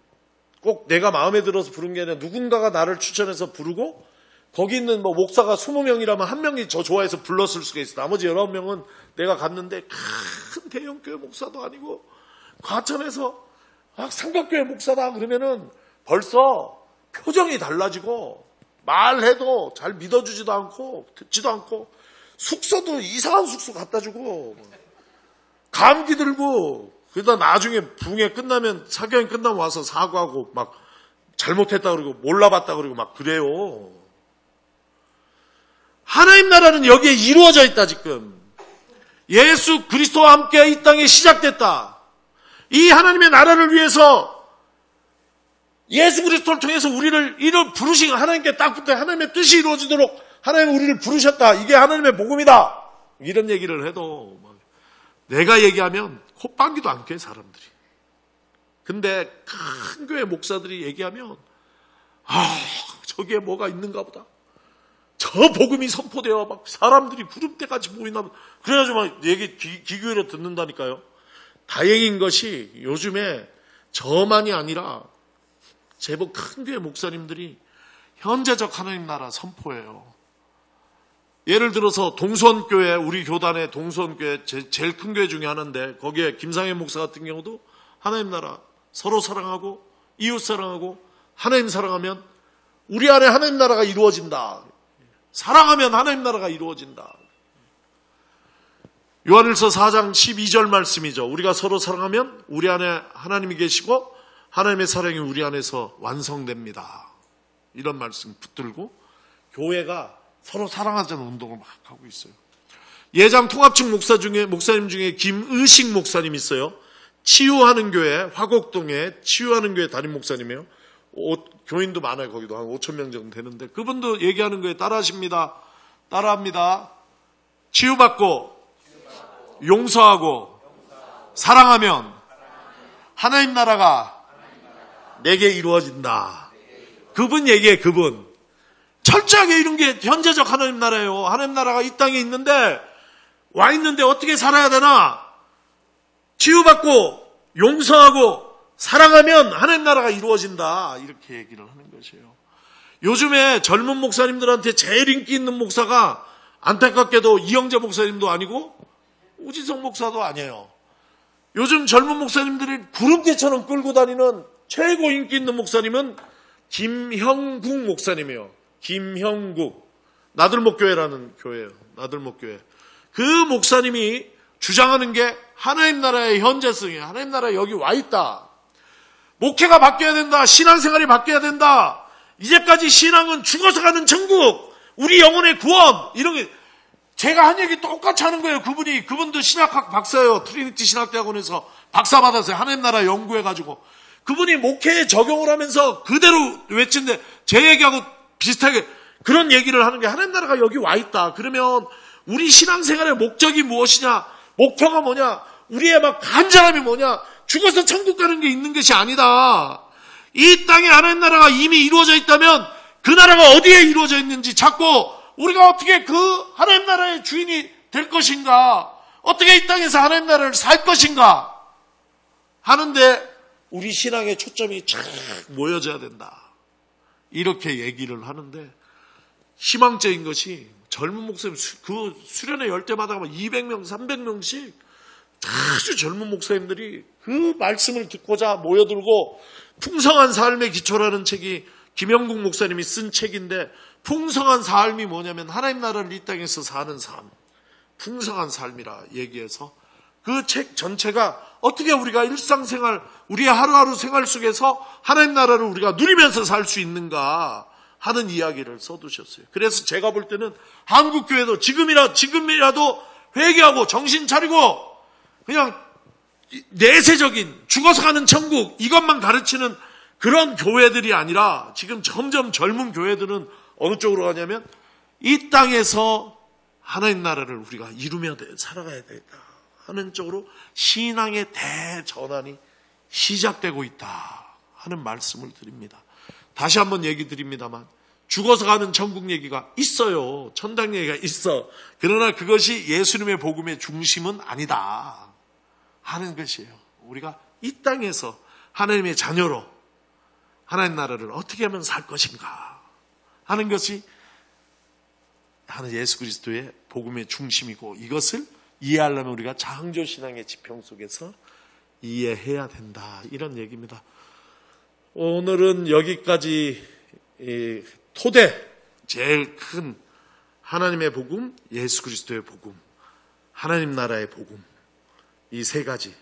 꼭 내가 마음에 들어서 부른 게 아니라 누군가가 나를 추천해서 부르고 거기 있는 목사가 20명이라면 한 명이 저 좋아해서 불렀을 수가 있어. 나머지 19명은 내가 갔는데 큰 대형교회 목사도 아니고 과천에서 삼각교회 목사다 그러면은 벌써 표정이 달라지고 말해도 잘 믿어주지도 않고 듣지도 않고 숙소도 이상한 숙소 갖다 주고 감기 들고 그러다 나중에 붕에 끝나면 사경이 끝나면 와서 사과하고 막 잘못했다 그러고 몰라봤다 그러고 막 그래요. 하나님 나라는 여기에 이루어져 있다 지금. 예수 그리스도와 함께 이 땅에 시작됐다. 이 하나님의 나라를 위해서 예수 그리스도를 통해서 우리를 부르신 하나님께 딱 붙어 하나님의 뜻이 이루어지도록 하나님은 우리를 부르셨다. 이게 하나님의 복음이다. 이런 얘기를 해도 내가 얘기하면 콧방귀도 안 껴요 사람들이. 근데 큰 교회 목사들이 얘기하면 저기에 뭐가 있는가 보다. 저 복음이 선포되어 막 사람들이 구름대같이 모이나 보다. 그래가지고 막 얘기 귀교회로 듣는다니까요. 다행인 것이 요즘에 저만이 아니라 제법 큰 교회 목사님들이 현재적 하나님 나라 선포해요. 예를 들어서 동수원교회, 우리 교단의 동수원교회 제일 큰 교회 중에 하나인데 거기에 김상현 목사 같은 경우도 하나님 나라 서로 사랑하고 이웃 사랑하고 하나님 사랑하면 우리 안에 하나님 나라가 이루어진다. 사랑하면 하나님 나라가 이루어진다. 요한일서 4장 12절 말씀이죠. 우리가 서로 사랑하면 우리 안에 하나님이 계시고 하나님의 사랑이 우리 안에서 완성됩니다. 이런 말씀 붙들고 교회가 서로 사랑하자는 운동을 막 하고 있어요. 예장 통합측 목사님 중에 김의식 목사님 있어요. 치유하는 교회, 화곡동에 치유하는 교회 담임 목사님이에요. 교인도 많아요. 거기도 한 5,000명 정도 되는데 그분도 얘기하는 거에 따라합니다. 치유받고 용서하고 사랑하면 하나님 나라가 내게 이루어진다. 그분 얘기해. 그분 철저하게 이런 게 현재적 하나님 나라예요. 하나님 나라가 이 땅에 있는데 와 있는데 어떻게 살아야 되나? 치유받고 용서하고 사랑하면 하나님 나라가 이루어진다. 이렇게 얘기를 하는 것이에요. 요즘에 젊은 목사님들한테 제일 인기 있는 목사가 안타깝게도 이영재 목사님도 아니고 우진성 목사도 아니에요. 요즘 젊은 목사님들이 구름대처럼 끌고 다니는 최고 인기 있는 목사님은 김형국 목사님이에요. 김형국. 나들목교회라는 교회예요. 나들목교회. 그 목사님이 주장하는 게 하나님 나라의 현재성이에요. 하나님 나라에 여기 와 있다. 목회가 바뀌어야 된다. 신앙생활이 바뀌어야 된다. 이제까지 신앙은 죽어서 가는 천국, 우리 영혼의 구원, 이런 게 제가 한 얘기 똑같이 하는 거예요. 그분도 신학학 박사예요. 트리니티 신학대학원에서 박사 받았어요. 하나님 나라 연구해가지고. 그분이 목회에 적용을 하면서 그대로 외친데 제 얘기하고 비슷하게 그런 얘기를 하는 게 하나님 나라가 여기 와 있다. 그러면 우리 신앙생활의 목적이 무엇이냐? 목표가 뭐냐? 우리의 막 간절함이 뭐냐? 죽어서 천국 가는 게 있는 것이 아니다. 이 땅에 하나님 나라가 이미 이루어져 있다면 그 나라가 어디에 이루어져 있는지 찾고 우리가 어떻게 그 하나님 나라의 주인이 될 것인가? 어떻게 이 땅에서 하나님 나라를 살 것인가? 하는데 우리 신앙의 초점이 쫙 모여져야 된다. 이렇게 얘기를 하는데 희망적인 것이 젊은 목사님 그 수련회 열 때마다 200명, 300명씩 아주 젊은 목사님들이 그 말씀을 듣고자 모여들고 풍성한 삶의 기초라는 책이 김영국 목사님이 쓴 책인데 풍성한 삶이 뭐냐면 하나님 나라를 이 땅에서 사는 삶, 풍성한 삶이라 얘기해서 그 책 전체가 어떻게 우리가 일상생활, 우리의 하루하루 생활 속에서 하나님 나라를 우리가 누리면서 살 수 있는가 하는 이야기를 써두셨어요. 그래서 제가 볼 때는 한국교회도 지금이라도 회개하고 정신 차리고 그냥 내세적인 죽어서 가는 천국 이것만 가르치는 그런 교회들이 아니라 지금 점점 젊은 교회들은 어느 쪽으로 가냐면 이 땅에서 하나님 나라를 우리가 이루며 살아가야 되겠다 하는 쪽으로 신앙의 대전환이 시작되고 있다 하는 말씀을 드립니다. 다시 한번 얘기 드립니다만 죽어서 가는 천국 얘기가 있어요. 천당 얘기가 있어. 그러나 그것이 예수님의 복음의 중심은 아니다 하는 것이에요. 우리가 이 땅에서 하나님의 자녀로 하나님 나라를 어떻게 하면 살 것인가 하는 것이 하나님 예수 그리스도의 복음의 중심이고 이것을 이해하려면 우리가 창조신앙의 지평 속에서 이해해야 된다 이런 얘기입니다. 오늘은 여기까지 토대 제일 큰 하나님의 복음, 예수 그리스도의 복음, 하나님 나라의 복음 이 세 가지.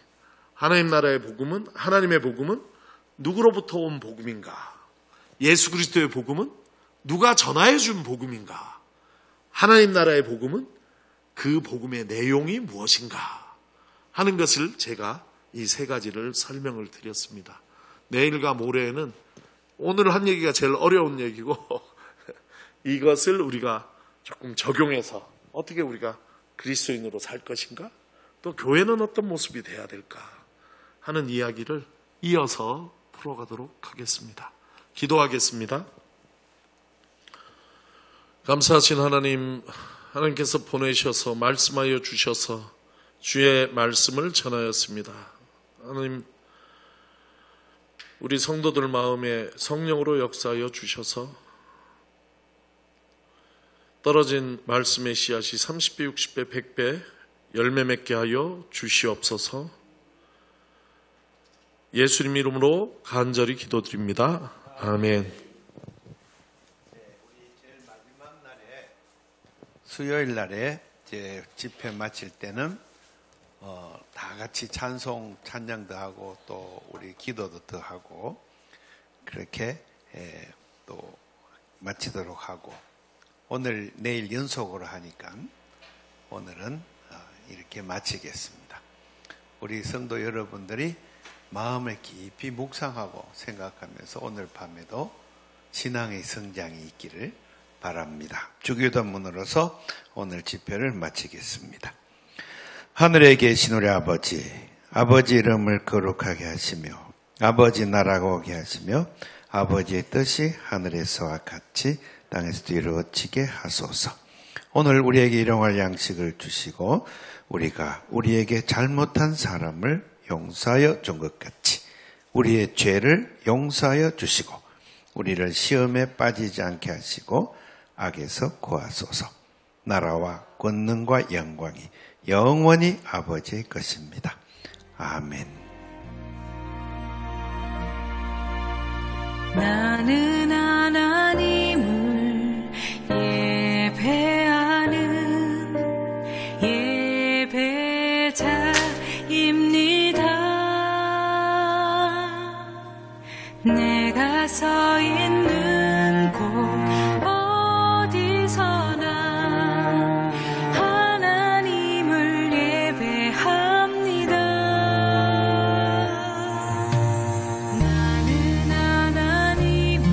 하나님 나라의 복음은 하나님의 복음은 누구로부터 온 복음인가? 예수 그리스도의 복음은 누가 전하여 준 복음인가? 하나님 나라의 복음은 그 복음의 내용이 무엇인가? 하는 것을 제가 이 세 가지를 설명을 드렸습니다. 내일과 모레에는 오늘 한 얘기가 제일 어려운 얘기고 이것을 우리가 조금 적용해서 어떻게 우리가 그리스도인으로 살 것인가? 또 교회는 어떤 모습이 돼야 될까? 하는 이야기를 이어서 풀어가도록 하겠습니다. 기도하겠습니다. 감사하신 하나님, 하나님께서 보내셔서 말씀하여 주셔서 주의 말씀을 전하였습니다. 하나님, 우리 성도들 마음에 성령으로 역사하여 주셔서 떨어진 말씀의 씨앗이 30배, 60배, 100배 열매 맺게 하여 주시옵소서. 예수님 이름으로 간절히 기도드립니다. 아멘. 우리 제일 마지막 날에 수요일 날에 이제 집회 마칠 때는 다 같이 찬송 찬양도 하고 또 우리 기도도 더 하고 그렇게 또 마치도록 하고 오늘 내일 연속으로 하니까 오늘은 이렇게 마치겠습니다. 우리 성도 여러분들이 마음에 깊이 묵상하고 생각하면서 오늘 밤에도 신앙의 성장이 있기를 바랍니다. 주기도문으로서 오늘 집회를 마치겠습니다. 하늘에 계신 우리 아버지, 아버지 이름을 거룩하게 하시며 아버지 나라가 오게 하시며 아버지의 뜻이 하늘에서와 같이 땅에서도 이루어지게 하소서. 오늘 우리에게 일용할 양식을 주시고 우리가 우리에게 잘못한 사람을 용서하여 준 것 같이 우리의 죄를 용서하여 주시고 우리를 시험에 빠지지 않게 하시고 악에서 구하소서. 나라와 권능과 영광이 영원히 아버지의 것입니다. 아멘. 나는 하나님을 예배하는 예배자입니다. 내가 서 있는 곳 어디서나 하나님을 예배합니다. 나는 하나님을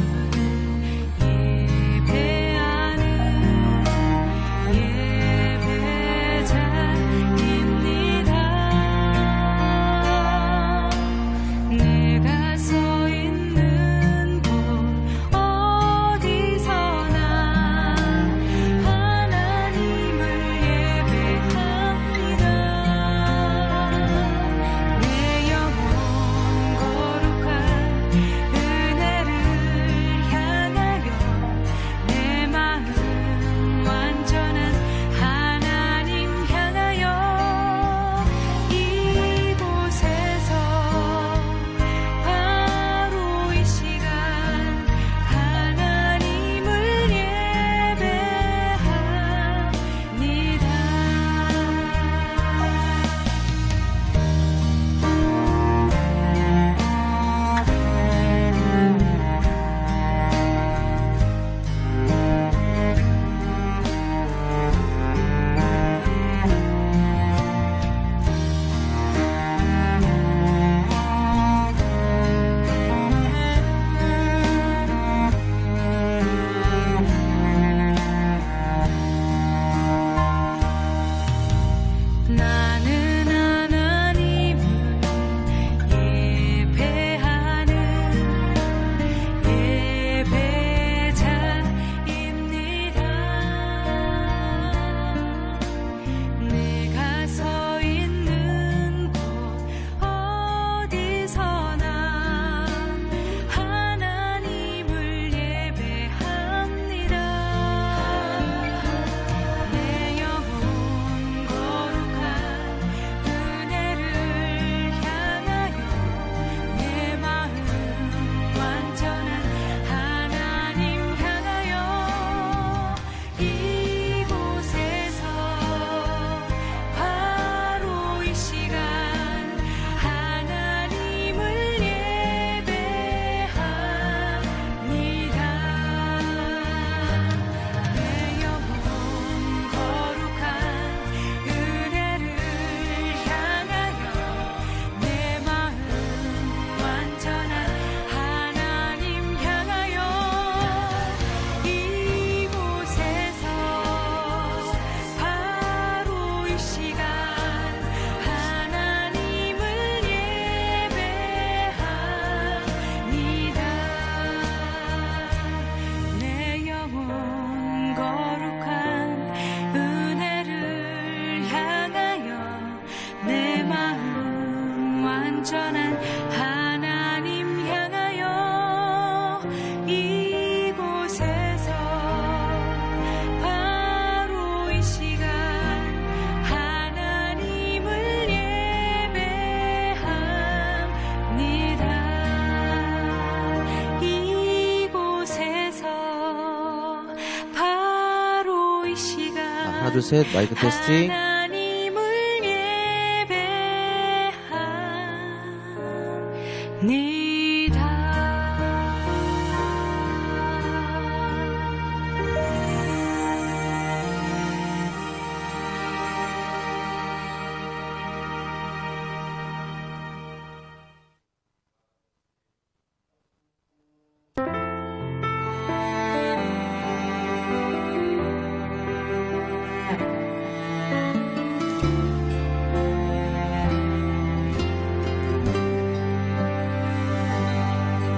하나, 둘, 셋. 마이크 테스팅. 하나님을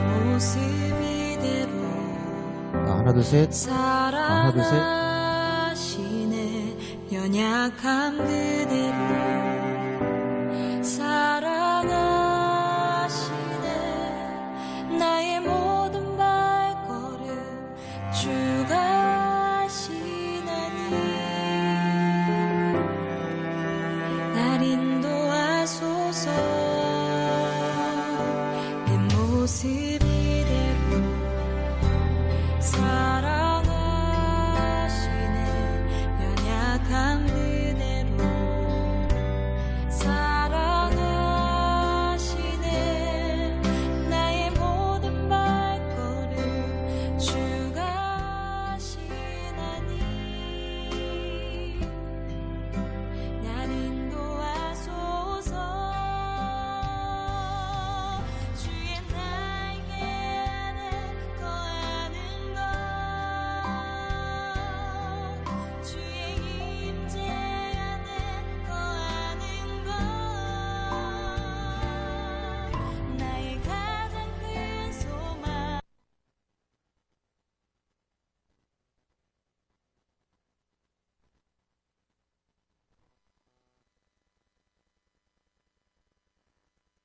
모습 이대로 하나, 둘, 셋. 하나, 둘, 셋. 살아가시네 연약함 그대로